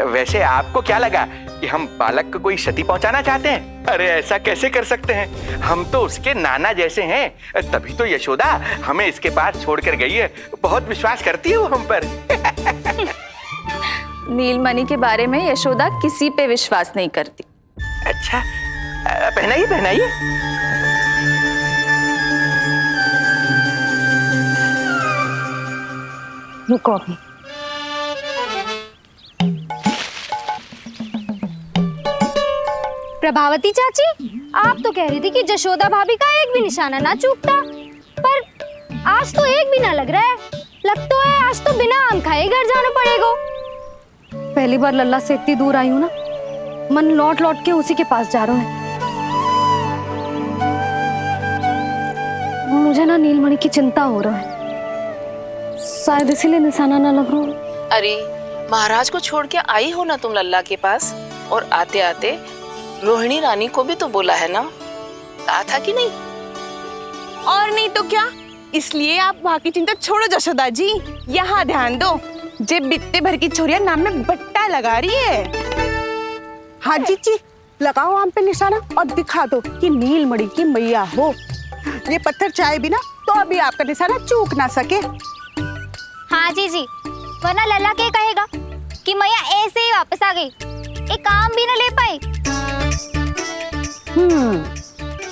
वैसे आपको क्या लगा कि हम बालक को कोई क्षति पहुंचाना चाहते हैं? अरे ऐसा कैसे कर सकते हैं? हम तो उसके नाना जैसे हैं, तभी तो यशोदा हमें इसके पास छोड़कर गई है। बहुत विश्वास करती है वो हम पर। नीलमणि के बारे में यशोदा किसी पे विश्वास नहीं करती। अच्छा, पहनाइए पहनाइए। रुको अभी। प्रभावती चाची, आप तो कह रही थी कि जशोदा भाभी का एक भी निशाना ना चूकता, पर आज तो एक भी ना लग रहा है। लगता है आज तो बिना आम खाए घर जाना पड़ेगा। पहली बार लल्ला से इतनी दूर आई हूँ ना, मन लौट लौट के उसी के पास जा रहा है। मुझे ना नीलमणि की चिंता हो रहा है, शायद इसीलिए निशाना ना लग रहा। अरे महाराज को छोड़ के आई हो ना तुम लल्ला के पास, और आते आते रोहिणी रानी को भी तो बोला है ना, कहा था कि नहीं? और नहीं तो क्या, इसलिए आप वहाँ की चिंता छोड़ो जशोदा जी, यहाँ ध्यान दो। जे बित्ते भर की छोरिया नाम में बट्टा लगा रही है। हाँ जी, लगाओ आम पे निशाना और दिखा दो कि नीलमणि की मैया हो। ये पत्थर चाहे भी ना तो अभी आपका निशाना चूक ना सके। हाँ जी, वरना लल्ला क्या कहेगा कि मैया ऐसे ही वापस आ गई, एक काम भी ना ले पाई।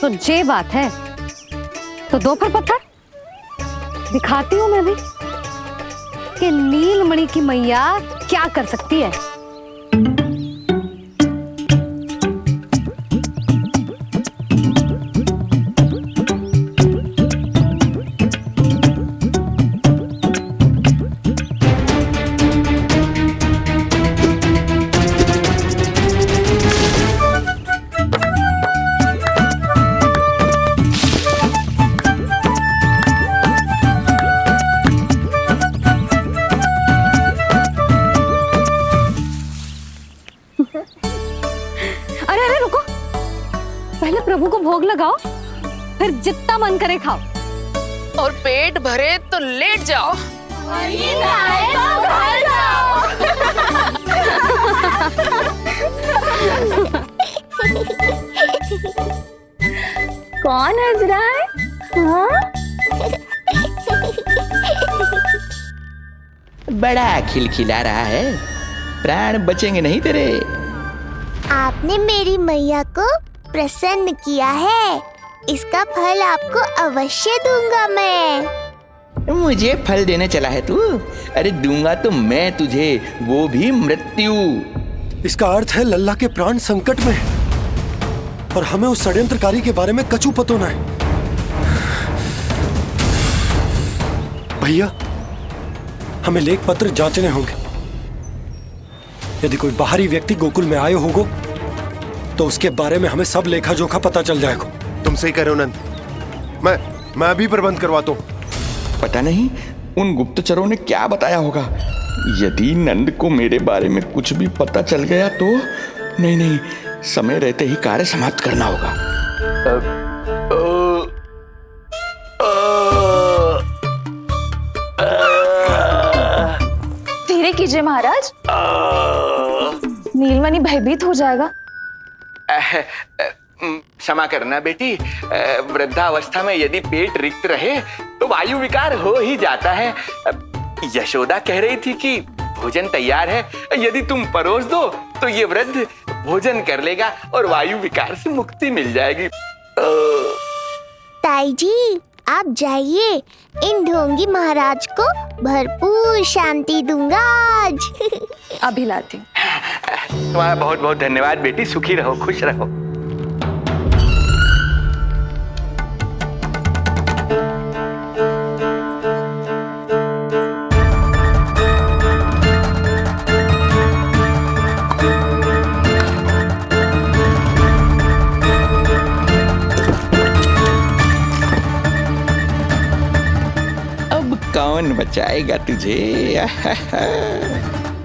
तो ये बात है, तो दो पर पत्थर दिखाती हूँ मैं भी कि नीलमणि की मैया क्या कर सकती है। पहले प्रभु को भोग लगाओ, फिर जितना मन करे खाओ। और पेट भरे तो लेट जाओ। कौन हंस रहा है? हाँ? बड़ा खिलखिला रहा है, प्राण बचेंगे नहीं तेरे। आपने मेरी मैया को प्रसन्न किया है, इसका फल आपको अवश्य दूंगा मैं। मुझे फल देने चला है तू? अरे दूंगा तो मैं तुझे, वो भी मृत्यु। इसका अर्थ है लल्ला के प्राण संकट में है और हमें उस षड्यंत्रकारी के बारे में कचू पतो न है। भैया, हमें लेख पत्र जांचने होंगे। यदि कोई बाहरी व्यक्ति गोकुल में आए होगो तो उसके बारे में हमें सब लेखा जोखा पता चल जाएगा। तुम सही कह रहे हो नंद, मैं अभी प्रबंध करवाता हूँ। पता नहीं उन गुप्तचरों ने क्या बताया होगा। यदि नंद को मेरे बारे में कुछ भी पता चल गया तो नहीं, समय रहते ही कार्य समाप्त करना होगा। धीरे कीजिए महाराज, नीलमणि भयभीत हो जाएगा। क्षमा करना बेटी, वृद्धावस्था में यदि पेट रिक्त रहे तो वायु विकार हो ही जाता है। यशोदा कह रही थी कि भोजन तैयार है, यदि तुम परोस दो तो ये वृद्ध भोजन कर लेगा और वायु विकार से मुक्ति मिल जाएगी। ताई जी, आप जाइए, इन ढोंगी महाराज को भरपूर शांति दूंगा आज। अभी लाती हूँ। तुम्हारा बहुत बहुत धन्यवाद बेटी, सुखी रहो, खुश रहो। कौन बचाएगा तुझे?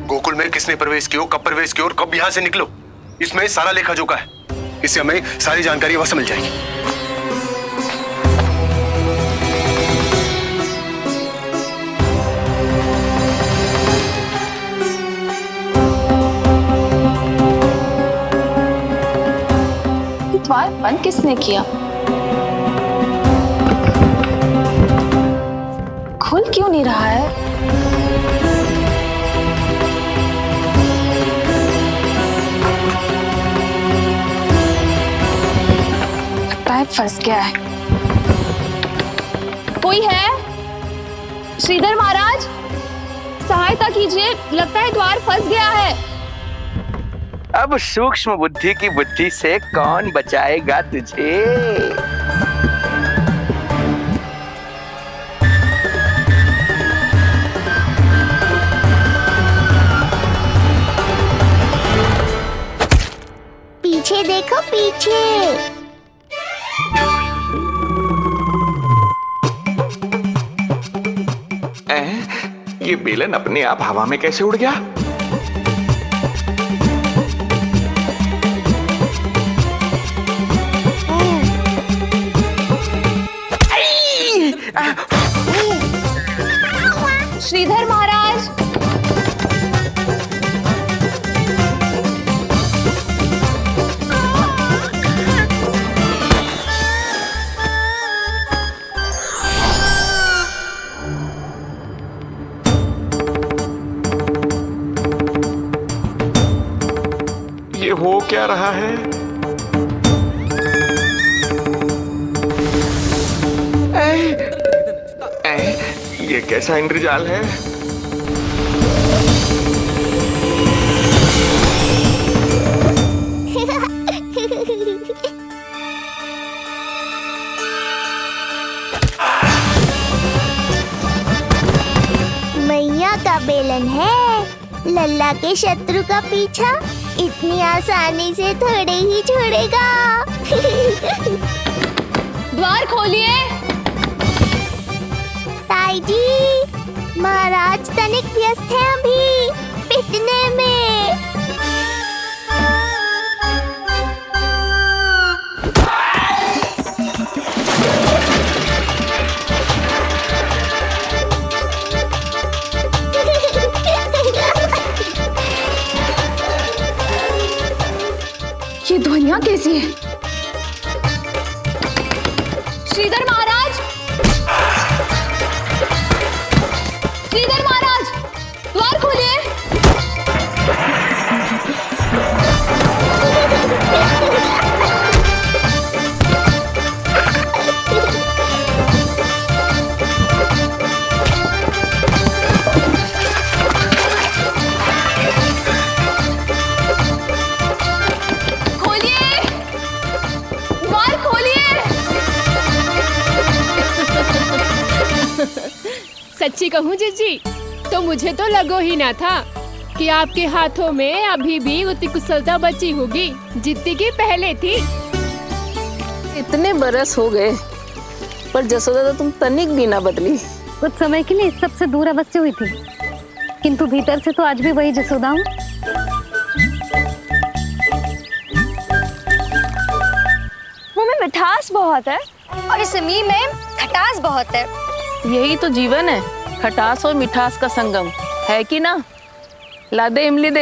गोकुल में किसने प्रवेश किया, कब प्रवेश किया और कब यहाँ से निकलो, इसमें सारा लेखा जोखा है। इससे हमें सारी जानकारी वहां से मिल जाएगी। द्वार बंद किसने किया? खुल क्यों नहीं रहा है? लगता है फंस गया है। कोई है? श्रीधर महाराज, सहायता कीजिए, लगता है द्वार फंस गया है। अब सूक्ष्म बुद्धि की बुद्धि से कौन बचाएगा तुझे? पीछे देखो, पीछे। ये बेलन अपने आप हवा में कैसे उड़ गया? श्रीधर महाराज, ये हो क्या रहा है? ये कैसा इंद्रजाल है? मैया का बेलन है, लल्ला के शत्रु का पीछा इतनी आसानी से थोड़े ही छोड़ेगा। द्वार खोलिए। ताई जी, महाराज तनिक व्यस्त हैं अभी पिटने में। ध्वनियाँ कैसी है? श्रीधर महाराज, श्रीधर महाराज, द्वार खोलिए। सच्ची कहूँ जीजी, तो मुझे तो लगो ही ना था कि आपके हाथों में अभी भी उतनी कुशलता बची होगी जितनी की पहले थी। इतने बरस हो गए पर जसोदा तो तुम तनिक भी ना बदली। कुछ समय के लिए सबसे दूर अवश्य हुई थी, किंतु भीतर से तो आज भी वही जसोदा हूँ। मुंह में मिठास बहुत है और इस मी में खटास बहुत है। यही तो जीवन है, खटास और मिठास का संगम, है कि ना? ला दे इमली दे।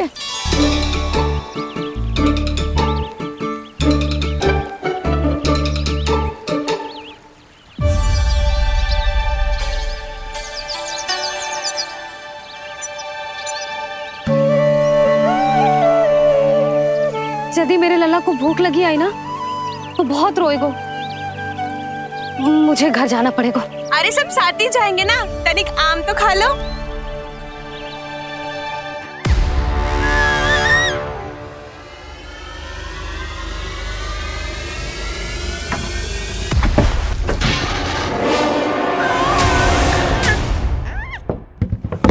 यदि मेरे लल्ला को भूख लगी आई ना तो बहुत रोएगो। मुझे घर जाना पड़ेगा। अरे सब साथ ही जाएंगे ना, तनिक आम तो खा लो।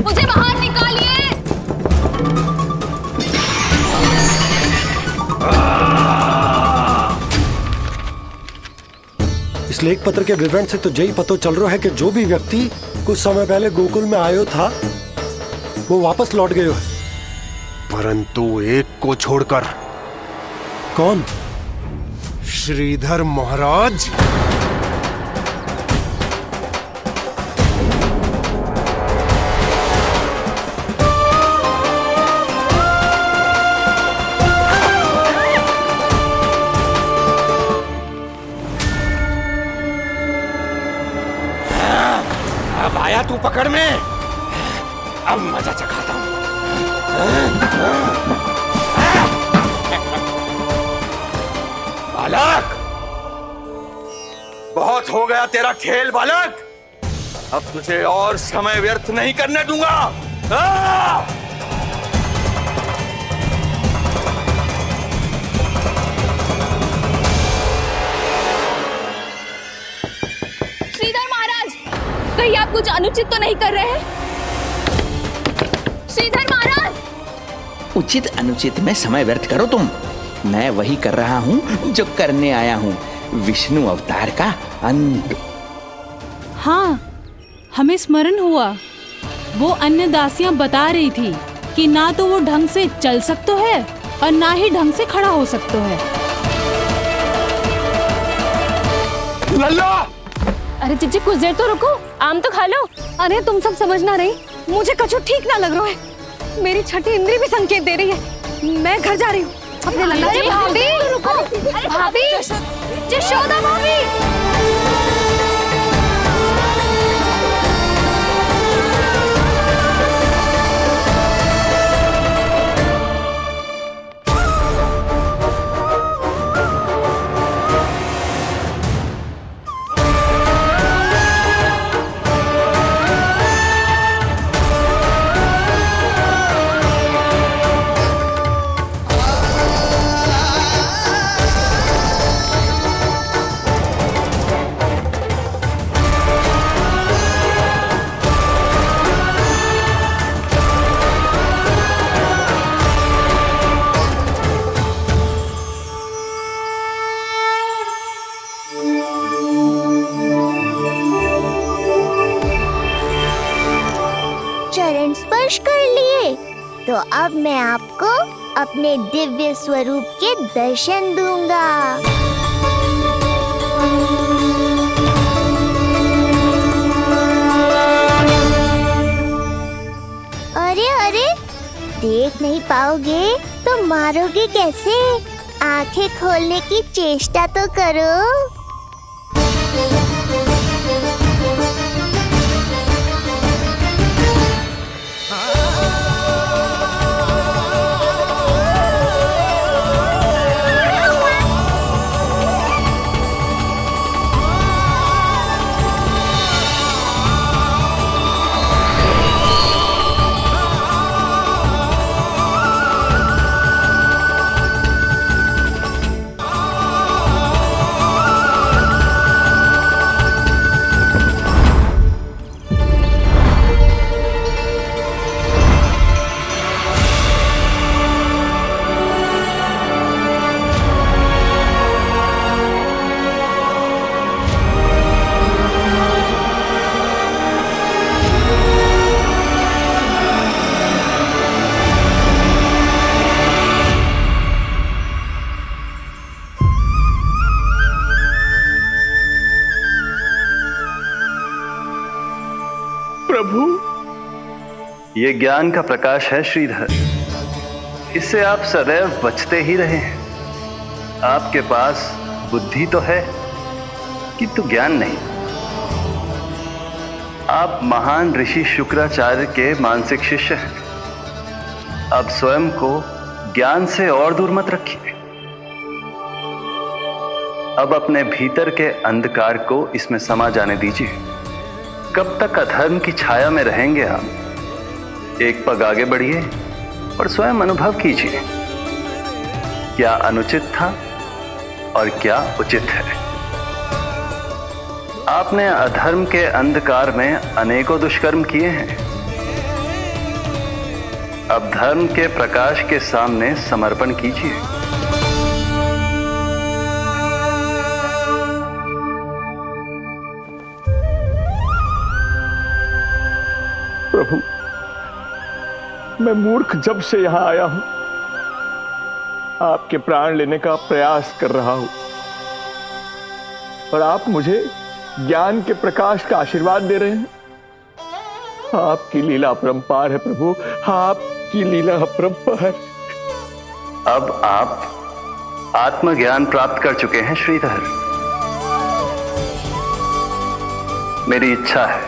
मुझे बाहर निकालिए। इस लेख पत्र के विवरण से तो यही पता चल रहा है कि जो भी व्यक्ति कुछ समय पहले गोकुल में आयो था वो वापस लौट गयो है, परंतु एक को छोड़कर। कौन? श्रीधर महाराज। अब आया तू पकड़ में, अब मजा चखाता हूं। बालक, बहुत हो गया तेरा खेल बालक, अब तुझे और समय व्यर्थ नहीं करने दूंगा। श्रीधर महाराज, कहीं आप कुछ अनुचित तो नहीं कर रहे हैं? श्रीधर महाराज! उचित अनुचित में समय व्यर्थ करो तुम, मैं वही कर रहा हूँ जो करने आया हूँ, विष्णु अवतार का अंत। हाँ, हमें स्मरण हुआ, वो अन्य दासियां बता रही थी कि ना तो वो ढंग से चल सकते है और ना ही ढंग से खड़ा हो सकते है। लल्ला! अरे जीजी कुछ देर तो रुको, आम तो खा लो। अरे तुम सब समझ ना रही, मुझे कछु ठीक ना लग रहा है। मेरी छठी इंद्री भी संकेत दे रही है। मैं घर जा रही हूँ अपने लल्ला। अरे भाभी, रुको। अरे भाभी, जशोदा भाभी। चरण स्पर्श कर लिए तो अब मैं आपको अपने दिव्य स्वरूप के दर्शन दूंगा। अरे अरे, देख नहीं पाओगे तो मारोगे कैसे? आंखें खोलने की चेष्टा तो करो। ये ज्ञान का प्रकाश है श्रीधर, इससे आप सदैव बचते ही रहे हैं। आपके पास बुद्धि तो है किंतु ज्ञान नहीं। आप महान ऋषि शुक्राचार्य के मानसिक शिष्य हैं। अब स्वयं को ज्ञान से और दूर मत रखिए। अब अपने भीतर के अंधकार को इसमें समा जाने दीजिए। कब तक अधर्म की छाया में रहेंगे हम? एक पग आगे बढ़िए और स्वयं अनुभव कीजिए क्या अनुचित था और क्या उचित है। आपने अधर्म के अंधकार में अनेकों दुष्कर्म किए हैं। अब धर्म के प्रकाश के सामने समर्पण कीजिए। प्रभु, मैं मूर्ख जब से यहां आया हूं, आपके प्राण लेने का प्रयास कर रहा हूं और आप मुझे ज्ञान के प्रकाश का आशीर्वाद दे रहे हैं। आपकी लीला अपरंपार है प्रभु, आपकी लीला अपरंपार। अब आप आत्मज्ञान प्राप्त कर चुके हैं श्रीधर। मेरी इच्छा है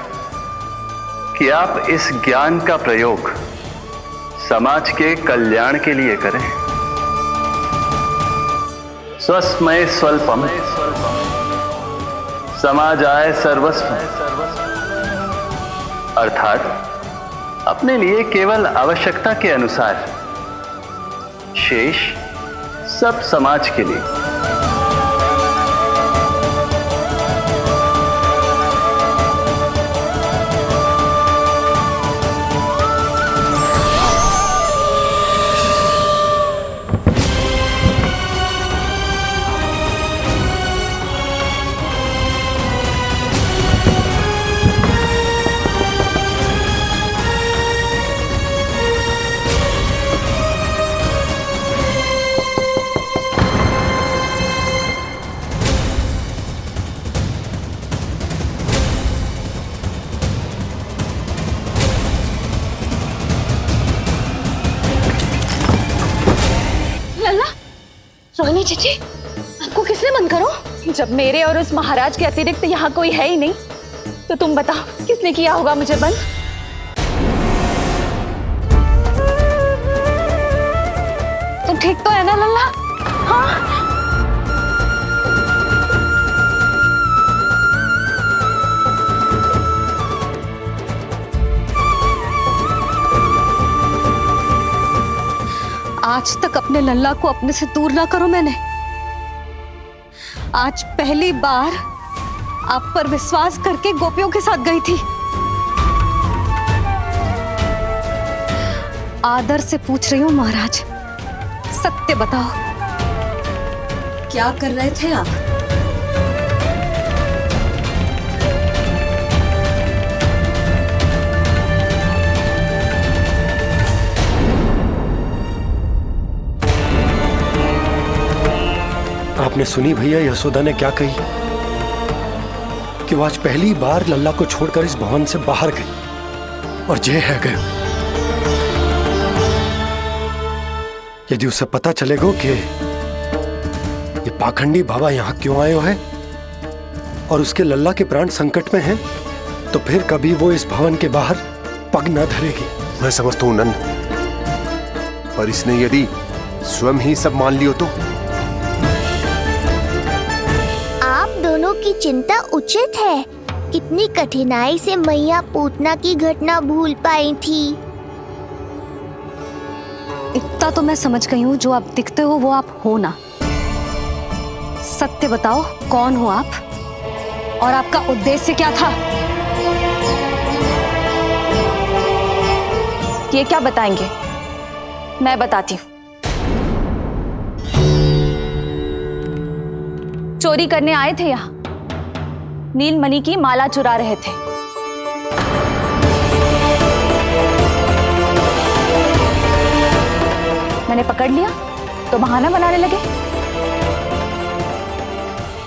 कि आप इस ज्ञान का प्रयोग समाज के कल्याण के लिए करें। स्वस्मय स्वल्पम समाजाय सर्वस्व, अर्थात अपने लिए केवल आवश्यकता के अनुसार, शेष सब समाज के लिए। रोहिणी चाची, आपको किसने बंद करो? जब मेरे और उस महाराज के अतिरिक्त यहाँ कोई है ही नहीं, तो तुम बताओ किसने किया होगा मुझे बंद? तुम ठीक तो है ना लल्ला? हाँ? आज तक अपने लल्ला को अपने से दूर ना करो मैंने। आज पहली बार आप पर विश्वास करके गोपियों के साथ गई थी। आदर से पूछ रही हूँ महाराज, सत्य बताओ, क्या कर रहे थे आप? आपने सुनी भैया यशोदा ने क्या कही कि वो आज पहली बार लल्ला को छोड़कर इस भवन से बाहर गई और जय है गए। यदि उसे पता चलेगा कि ये पाखंडी बाबा यहाँ क्यों आयो है और उसके लल्ला के प्राण संकट में हैं, तो फिर कभी वो इस भवन के बाहर पग न धरेगी। मैं समझता हूं नंद, पर इसने यदि स्वयं ही सब मान लियो तो? आप दोनों की चिंता उचित है। कितनी कठिनाई से मैया पूतना की घटना भूल पाई थी। इतना तो मैं समझ गई हूँ, जो आप दिखते हो वो आप हो ना। सत्य बताओ, कौन हो आप और आपका उद्देश्य क्या था? ये क्या बताएंगे? मैं बताती हूँ। चोरी करने आए थे यहाँ, नीलमणि की माला चुरा रहे थे। मैंने पकड़ लिया तो बहाना बनाने लगे।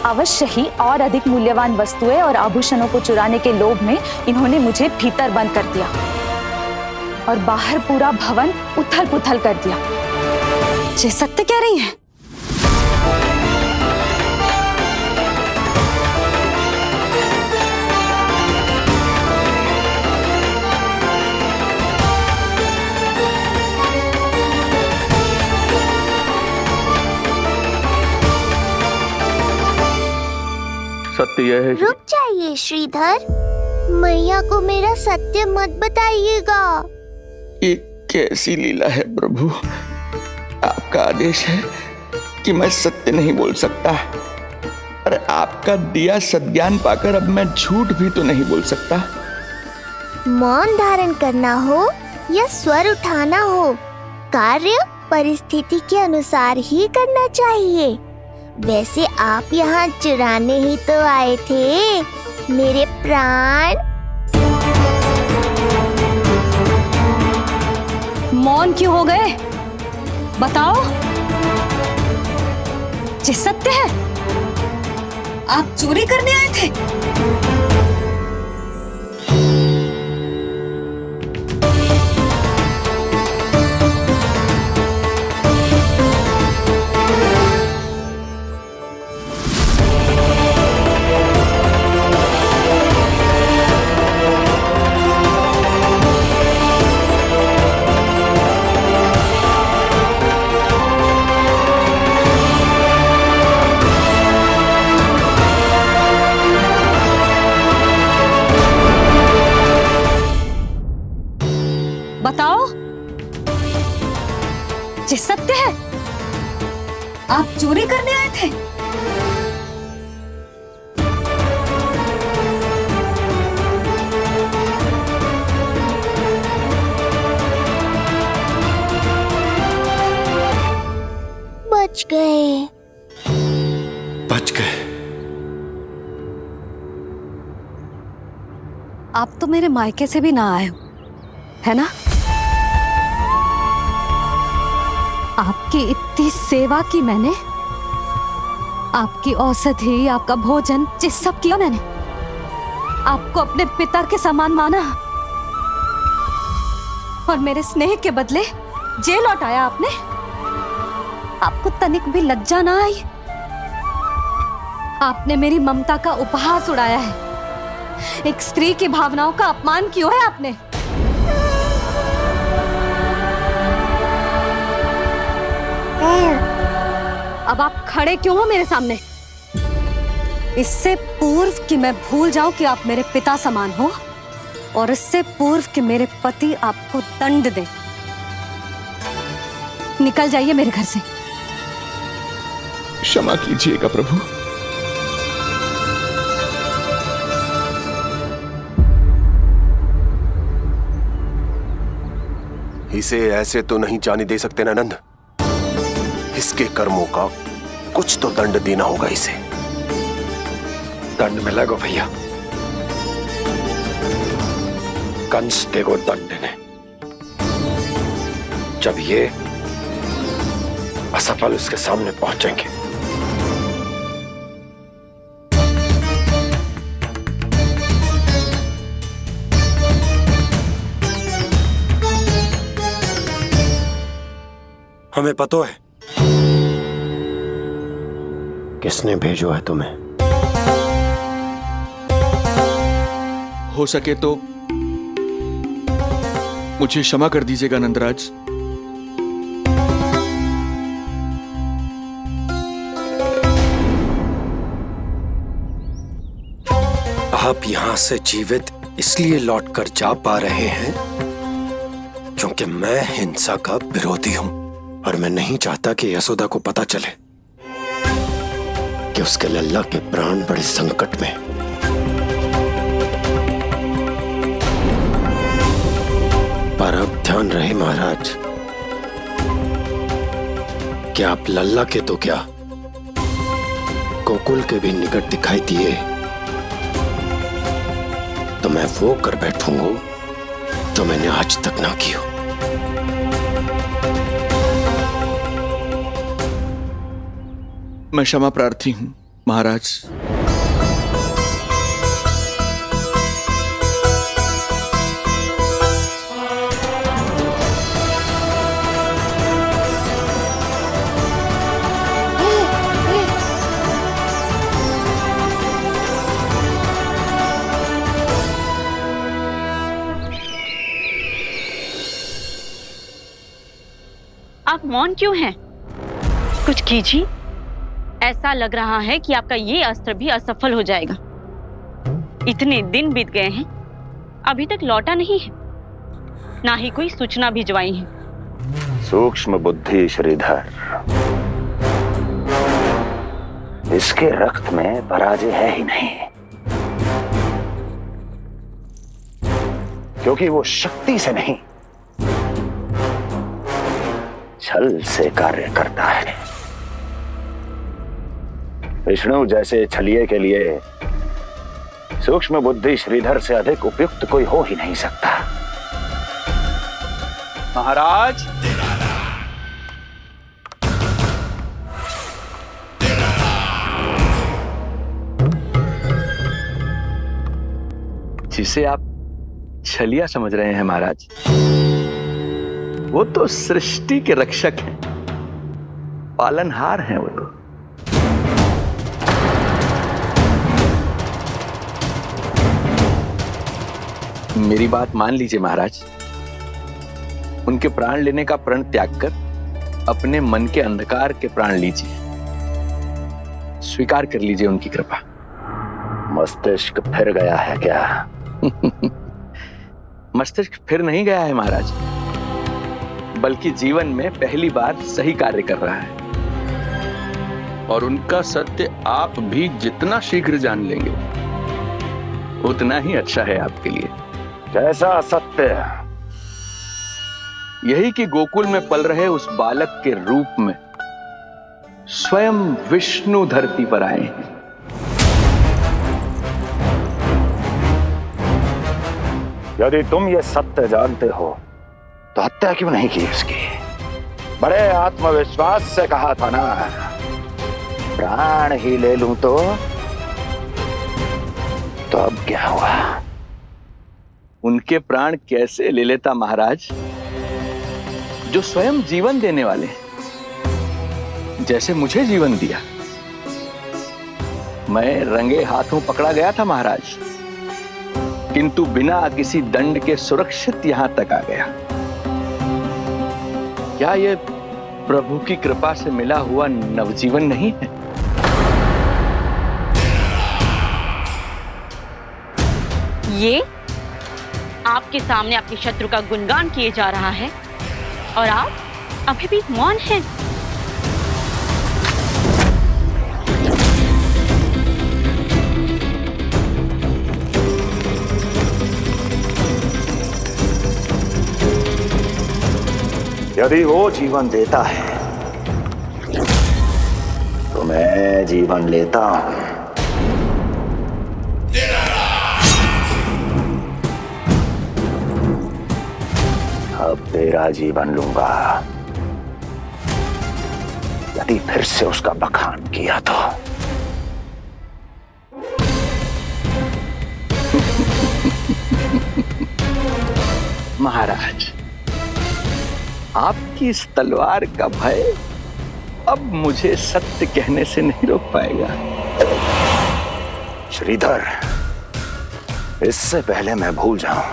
अवश्य ही और अधिक मूल्यवान वस्तुएं और आभूषणों को चुराने के लोभ में इन्होंने मुझे भीतर बंद कर दिया और बाहर पूरा भवन उथल पुथल कर दिया। ये सत्य कह रही हैं? सत्य यह है। रुक जाइए श्रीधर, मैया को मेरा सत्य मत बताइएगा। ये कैसी लीला है प्रभु, आपका आदेश है कि मैं सत्य नहीं बोल सकता, और आपका दिया सद्ज्ञान पाकर अब मैं झूठ भी तो नहीं बोल सकता। मौन धारण करना हो या स्वर उठाना हो, कार्य परिस्थिति के अनुसार ही करना चाहिए। वैसे आप यहाँ चुराने ही तो आए थे मेरे प्राण। मौन क्यों हो गए? बताओ, ये सत्य है? आप चोरी करने आए थे? बताओ, ये सत्य है? आप चोरी करने आए थे? बच गए। बच गए। आप तो मेरे मायके से भी ना आए हो, है ना? आपकी इतनी सेवा की मैंने, आपकी औषधि, आपका भोजन, ये सब किया मैंने। आपको अपने पिता के समान माना और मेरे स्नेह के बदले जेल लौटाया आपने। आपको तनिक भी लज्जा ना आई? आपने मेरी ममता का उपहास उड़ाया है। एक स्त्री की भावनाओं का अपमान किया है आपने। अब आप खड़े क्यों हो मेरे सामने? इससे पूर्व कि मैं भूल जाऊं कि आप मेरे पिता समान हो, और इससे पूर्व कि मेरे पति आपको दंड दे, निकल जाइए मेरे घर से। क्षमा कीजिएगा प्रभु। इसे ऐसे तो नहीं जाने दे सकते ना नंद। इसके कर्मों का कुछ तो दंड देना होगा इसे। दंड मिलेगा भैया, कंस देगो दंड ने। जब ये असफल उसके सामने पहुंचेंगे। हमें पता है किसने भेजो है तुम्हें? हो सके तो मुझे क्षमा कर दीजिएगा नंदराज। आप यहां से जीवित इसलिए लौटकर जा पा रहे हैं क्योंकि मैं हिंसा का विरोधी हूं और मैं नहीं चाहता कि यशोदा को पता चले कि उसके लल्ला के प्राण बड़े संकट में। पर अब ध्यान रहे महाराज कि आप लल्ला के तो क्या गोकुल के भी निकट दिखाई दिए तो मैं वो कर बैठूंगा जो मैंने आज तक ना की हो। मैं क्षमा प्रार्थी हूं महाराज। आप मौन क्यों हैं? कुछ कीजिए। ऐसा लग रहा है कि आपका ये अस्त्र भी असफल हो जाएगा। इतने दिन बीत गए हैं, अभी तक लौटा नहीं है, ना ही कोई सूचना भिजवाई है। सूक्ष्म बुद्धि श्रीधर, इसके रक्त में पराजय है ही नहीं, क्योंकि वो शक्ति से नहीं छल से कार्य करता है। विष्णु जैसे छलिए के लिए सूक्ष्म बुद्धि श्रीधर से अधिक उपयुक्त कोई हो ही नहीं सकता। महाराज, जिसे आप छलिया समझ रहे हैं महाराज, वो तो सृष्टि के रक्षक हैं, पालनहार हैं वो तो। मेरी बात मान लीजिए महाराज, उनके प्राण लेने का प्रण त्याग कर अपने मन के अंधकार के प्राण लीजिए, स्वीकार कर लीजिए उनकी कृपा। मस्तिष्क फिर गया है क्या? मस्तिष्क फिर नहीं गया है महाराज, बल्कि जीवन में पहली बार सही कार्य कर रहा है। और उनका सत्य आप भी जितना शीघ्र जान लेंगे उतना ही अच्छा है आपके लिए। कैसा सत्य? यही कि गोकुल में पल रहे उस बालक के रूप में स्वयं विष्णु धरती पर आए हैं। यदि तुम ये सत्य जानते हो तो हत्या क्यों नहीं की उसकी? बड़े आत्मविश्वास से कहा था ना, प्राण ही ले लूं तो अब क्या हुआ? उनके प्राण कैसे ले लेता महाराज, जो स्वयं जीवन देने वाले हैं, जैसे मुझे जीवन दिया। मैं रंगे हाथों पकड़ा गया था महाराज, किंतु बिना किसी दंड के सुरक्षित यहां तक आ गया। क्या ये प्रभु की कृपा से मिला हुआ नवजीवन नहीं है? ये आपके सामने अपने शत्रु का गुणगान किए जा रहा है और आप अभी भी मौन हैं। यदि वो जीवन देता है तो मैं जीवन लेता हूं। अब तेरा जीवन लूंगा यदि फिर से उसका बखान किया तो। महाराज, आपकी इस तलवार का भय अब मुझे सत्य कहने से नहीं रोक पाएगा। श्रीधर, इससे पहले मैं भूल जाऊं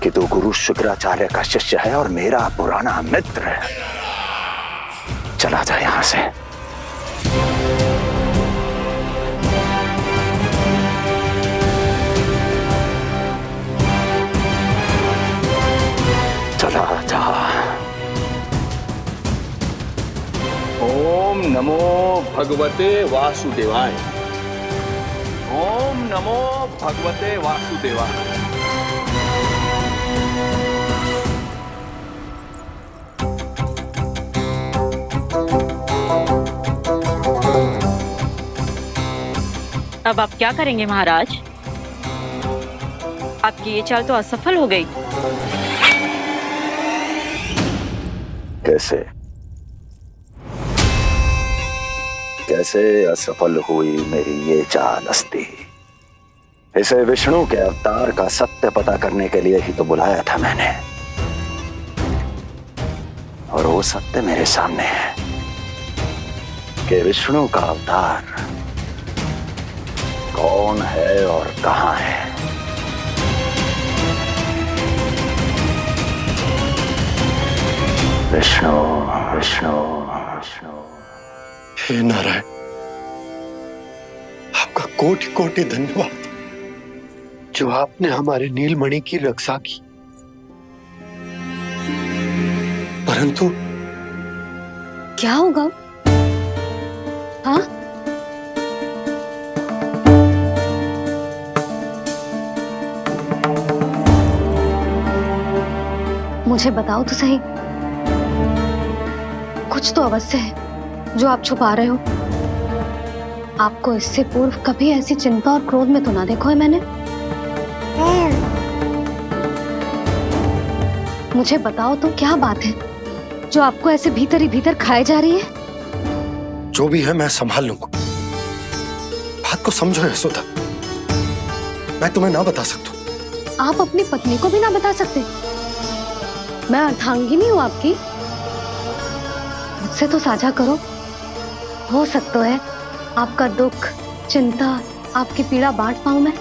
कि तू गुरु शुक्राचार्य का शिष्य है और मेरा पुराना मित्र है, चला जा यहां से। चला जा। ओम नमो भगवते वासुदेवाय। ओम नमो भगवते वासुदेवाय। अब आप क्या करेंगे महाराज? आपकी ये चाल तो असफल हो गई। कैसे कैसे असफल हुई मेरी ये चाल अस्ति? इसे विष्णु के अवतार का सत्य पता करने के लिए ही तो बुलाया था मैंने, और वो सत्य मेरे सामने है कि विष्णु का अवतार कौन है और कहां है। विष्णु विष्णु विष्णु। हे नारायण, आपका कोटि कोटि धन्यवाद जो आपने हमारे नीलमणि की रक्षा की। परंतु क्या होगा? हाँ, मुझे बताओ तो सही, कुछ तो अवश्य है जो आप छुपा रहे हो। आपको इससे पूर्व कभी ऐसी चिंता और क्रोध में तो ना देखो है मैंने। मुझे बताओ तो क्या बात है जो आपको ऐसे भीतर ही भीतर खाए जा रही है? जो भी है मैं संभाल लूंगा। बात को समझो यशोदा, मैं तुम्हें ना बता सकता। आप अपनी पत्नी को भी ना बता सकते? मैं अर्धांगिनी हूँ आपकी, मुझसे तो साझा करो। हो सकता है आपका दुख, चिंता, आपकी पीड़ा बांट पाऊं मैं।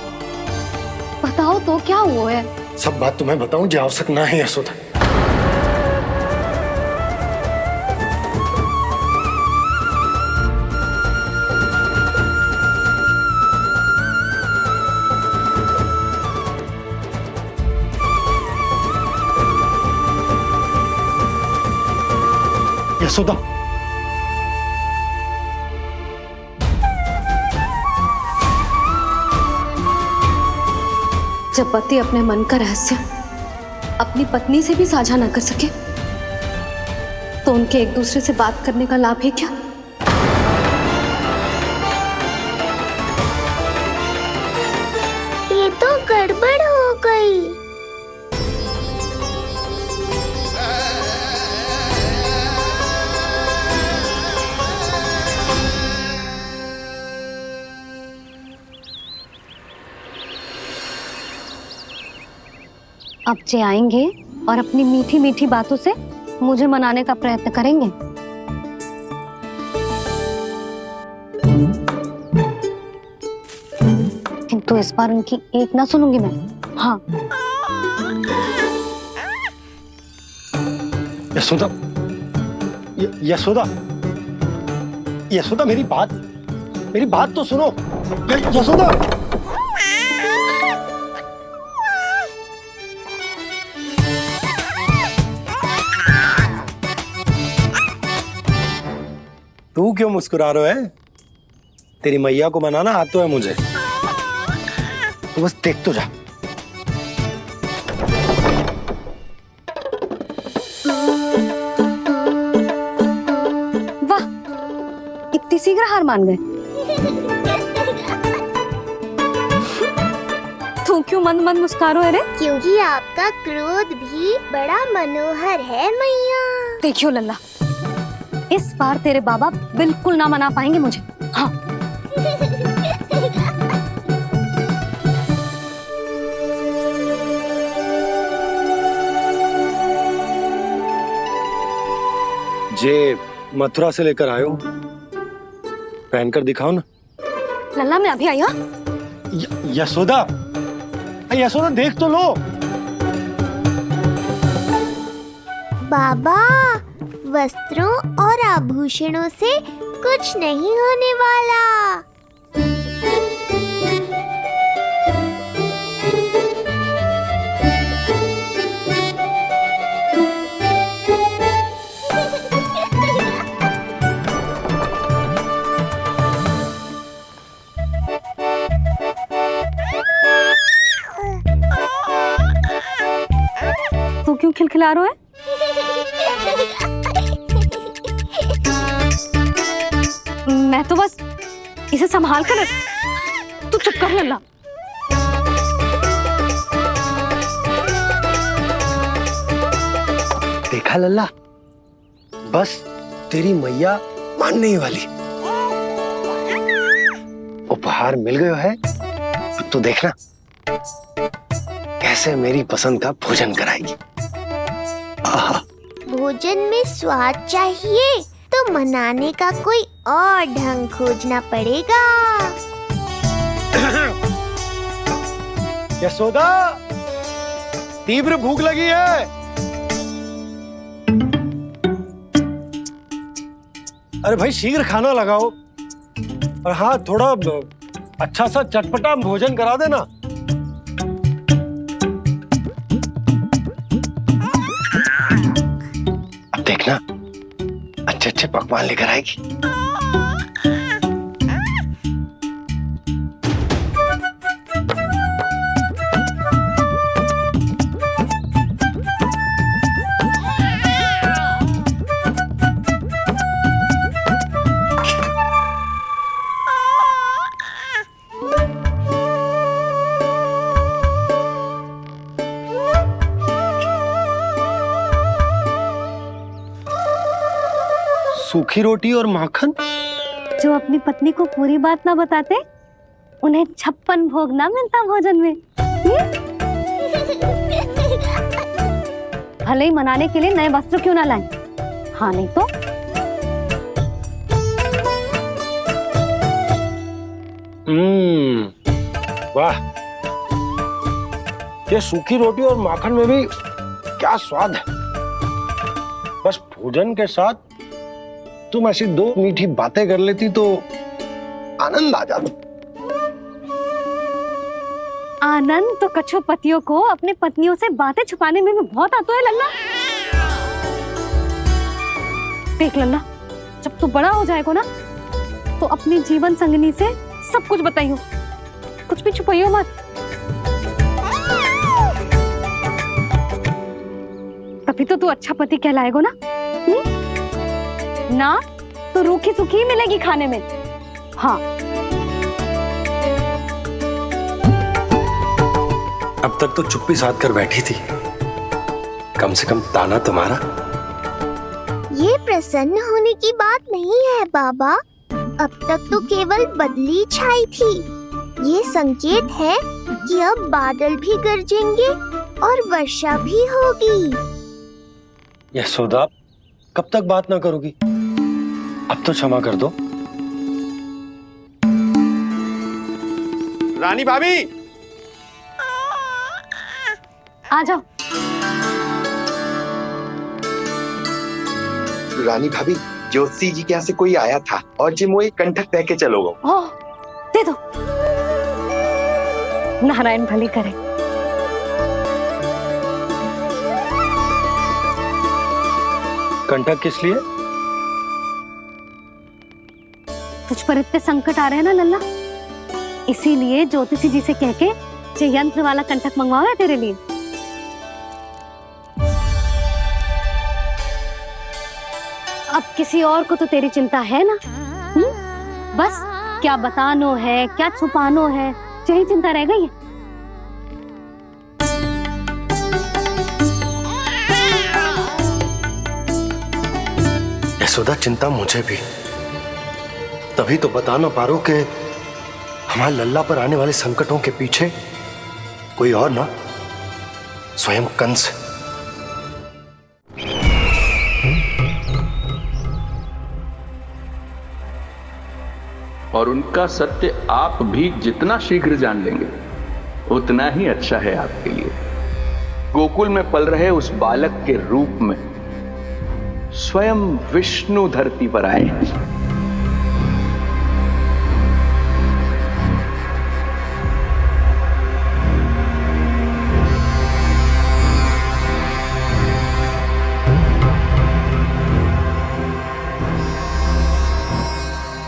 बताओ तो क्या हुआ है? सब बात तुम्हें बताऊं जो आवश्यक ना है यशोदा। यशोदा, जब पति अपने मन का रहस्य अपनी पत्नी से भी साझा ना कर सके तो उनके एक दूसरे से बात करने का लाभ है क्या? ये तो गड़बड़ हो गई। अब जे आएंगे और अपनी मीठी मीठी बातों से मुझे मनाने का प्रयत्न करेंगे। किंतु इस बार उनकी एक ना सुनूंगी मैं। हाँ, यशोदा, यशोदा, यशोदा, मेरी बात तो सुनो। यशोदा, तू क्यों मुस्कुरा रहा है? तेरी मैया को मनाना आता है मुझे, तो बस देख तो जा। वाह, इतनी शीघ्र हार मान गए। तू क्यों मंद मंद मुस्कुरा रहे रे? क्योंकि आपका क्रोध भी बड़ा मनोहर है मैया। देखियो लल्ला, इस बार तेरे बाबा बिल्कुल ना मना पाएंगे मुझे। हाँ, जे मथुरा से लेकर आए हो, पहनकर दिखाओ ना। लल्ला मैं अभी आई। हाँ यशोदा, यशोदा देख तो लो। बाबा, वस्त्रों और आभूषणों से कुछ नहीं होने वाला। तू क्यों खिलखिला रहा है? मैं तो बस इसे संभाल कर। तू चुप कर लल्ला। देखा लल्ला, बस तेरी मैया मानने ही वाली। उपहार मिल गयो है, तो देखना कैसे मेरी पसंद का भोजन कराएगी। भोजन में स्वाद चाहिए तो मनाने का कोई और ढंग खोजना पड़ेगा। यशोदा, तीव्र भूख लगी है। अरे भाई शीघ्र खाना लगाओ, और हाँ थोड़ा अच्छा सा चटपटा भोजन करा देना। अब देखना अच्छे अच्छे पकवान लेकर आएगी। सूखी रोटी और माखन। जो अपनी पत्नी को पूरी बात ना बताते, उन्हें 56 भोग ना मिलता भोजन में। भले ही मनाने के लिए नए वस्त्र क्यों ना लाएं, हाँ नहीं तो वाह, ये सूखी रोटी और माखन में भी क्या स्वाद है। बस भोजन के साथ तुम ऐसी दो मीठी बातें कर लेती तो आनंद आ जाता। आनंद तो कछुआ पतियों को अपने पत्नियों से बातें छुपाने में भी बहुत आता है लल्ला। देख लल्ला, जब तू बड़ा हो जाएगा ना तो अपनी जीवन संगिनी से सब कुछ बताइयो, कुछ भी छुपाइयो मत। तभी तो तू अच्छा पति कहलाएगा ना। ना तो रूखी सूखी ही मिलेगी खाने में। हाँ अब तक तो चुप्पी साध कर बैठी थी, कम से कम ताना तुम्हारा। ये प्रसन्न होने की बात नहीं है बाबा, अब तक तो केवल बदली छाई थी। ये संकेत है कि अब बादल भी गरजेंगे और वर्षा भी होगी। यशोदा, कब तक बात ना करोगी? अब तो क्षमा कर दो। रानी भाभी, आ जाओ। रानी भाभी, ज्योति जी के यहाँ से कोई आया था और जी मोए कंठक दे के चलो गो। ओह, दे दो। नारायण भली करे। कंठक किस लिए? तुझ पर इतने संकट आ रहे हैं ना लल्ला, इसीलिए ज्योतिषी जी से कह के ये यंत्र वाला कंठक मंगवाओ है तेरे लिए। अब किसी और को तो तेरी चिंता है ना? बस क्या बतानो है, क्या छुपानो है, यही चिंता रह गई है। यशोदा, चिंता मुझे भी, तभी तो बता ना पा रहा कि हमारे लल्ला पर आने वाले संकटों के पीछे कोई और ना, स्वयं कंस। और उनका सत्य आप भी जितना शीघ्र जान लेंगे उतना ही अच्छा है आपके लिए। गोकुल में पल रहे उस बालक के रूप में स्वयं विष्णु धरती पर आए।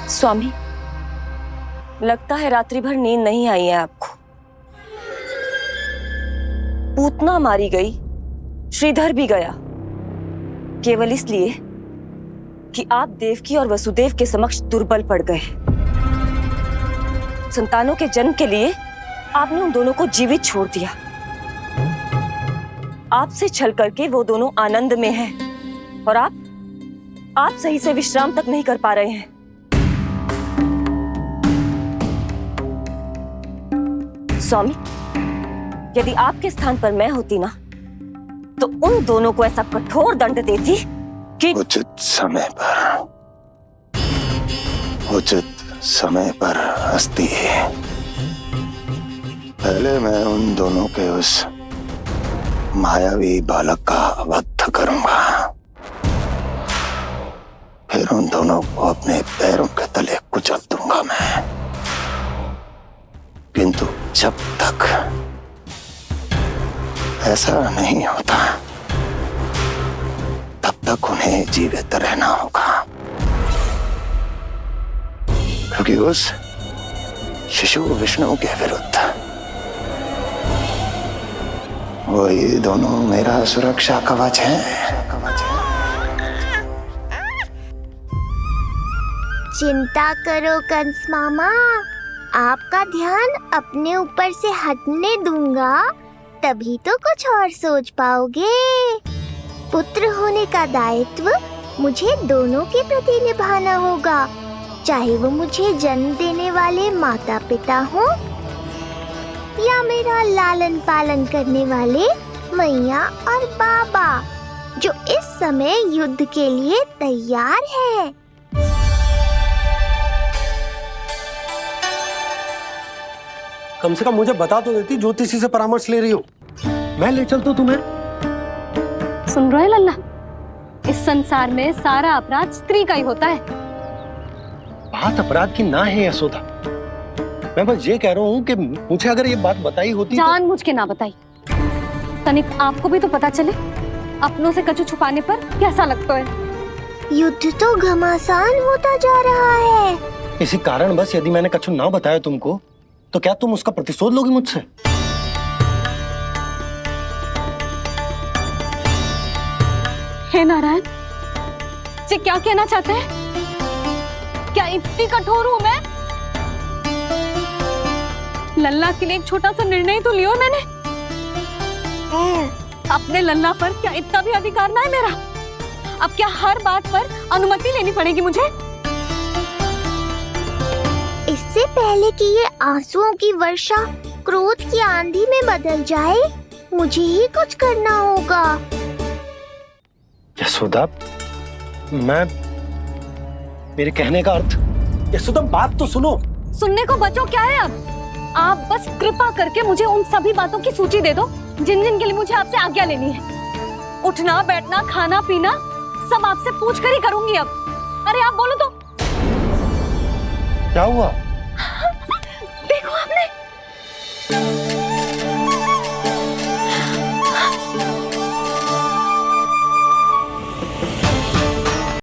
स्वामी, लगता है रात्रि भर नींद नहीं आई है आपको। पूतना मारी गई, श्रीधर भी गया, केवल इसलिए कि आप देवकी और वसुदेव के समक्ष दुर्बल पड़ गए। संतानों के जन्म के लिए आपने उन दोनों को जीवित छोड़ दिया। आपसे छल करके वो दोनों आनंद में हैं और आप सही से विश्राम तक नहीं कर पा रहे हैं। स्वामी, यदि आपके स्थान पर मैं होती ना तो उन दोनों को ऐसा कठोर दंड देती कि उचित समय पर हस्ती। पहले मैं उन दोनों के उस मायावी बालक का वध करूंगा, फिर उन दोनों को अपने पैरों के तले कुचल दूंगा मैं। किंतु जब तक ऐसा नहीं होता तब तक उन्हें जीवित रहना होगा, क्योंकि उस शिशु विष्णु के विरुद्ध वही दोनों मेरा सुरक्षा कवच है। चिंता करो कंस मामा, आपका ध्यान अपने ऊपर से हटने दूंगा, तभी तो कुछ और सोच पाओगे। पुत्र होने का दायित्व मुझे दोनों के प्रति निभाना होगा, चाहे वो मुझे जन्म देने वाले माता पिता हो या मेरा लालन पालन करने वाले मैया और बाबा, जो इस समय युद्ध के लिए तैयार है। कम से कम मुझे बता तो देती, ज्योतिषी से परामर्श ले रही हो, मैं ले चलता तुम्हें। सुन रहे लल्ला, इस संसार में सारा अपराध स्त्री का ही होता है। बात अपराध की ना है यशोदा, मैं बस ये कह रहा हूँ कि मुझे अगर ये बात बताई होती जानबूझ के ना बताई। तनिक आपको भी तो पता चले अपनों से कछु छुपाने पर कैसा लगता है। युद्ध तो घमासान होता जा रहा है। इसी कारण बस यदि मैंने कछु ना बताया तुमको तो क्या तुम उसका प्रतिशोध लोगी मुझसे? हे नारायण, जी क्या कहना चाहते हैं? क्या इतनी कठोर हूं मैं? लल्ला के लिए एक छोटा सा निर्णय तो लियो मैंने। अपने लल्ला पर क्या इतना भी अधिकार ना है मेरा? अब क्या हर बात पर अनुमति लेनी पड़ेगी मुझे? इससे पहले कि ये आंसुओं की वर्षा क्रोध की आंधी में बदल जाए, मुझे ही कुछ करना होगा। यशोदा, मेरे कहने का अर्थ, यशोदा बात तो सुनो। सुनने को बचो क्या है अब? आप बस कृपा करके मुझे उन सभी बातों की सूची दे दो जिन जिन के लिए मुझे आपसे आज्ञा लेनी है। उठना, बैठना, खाना, पीना सब आपसे पूछ कर ही करूंगी अब। अरे आप बोलो तो। क्या हुआ?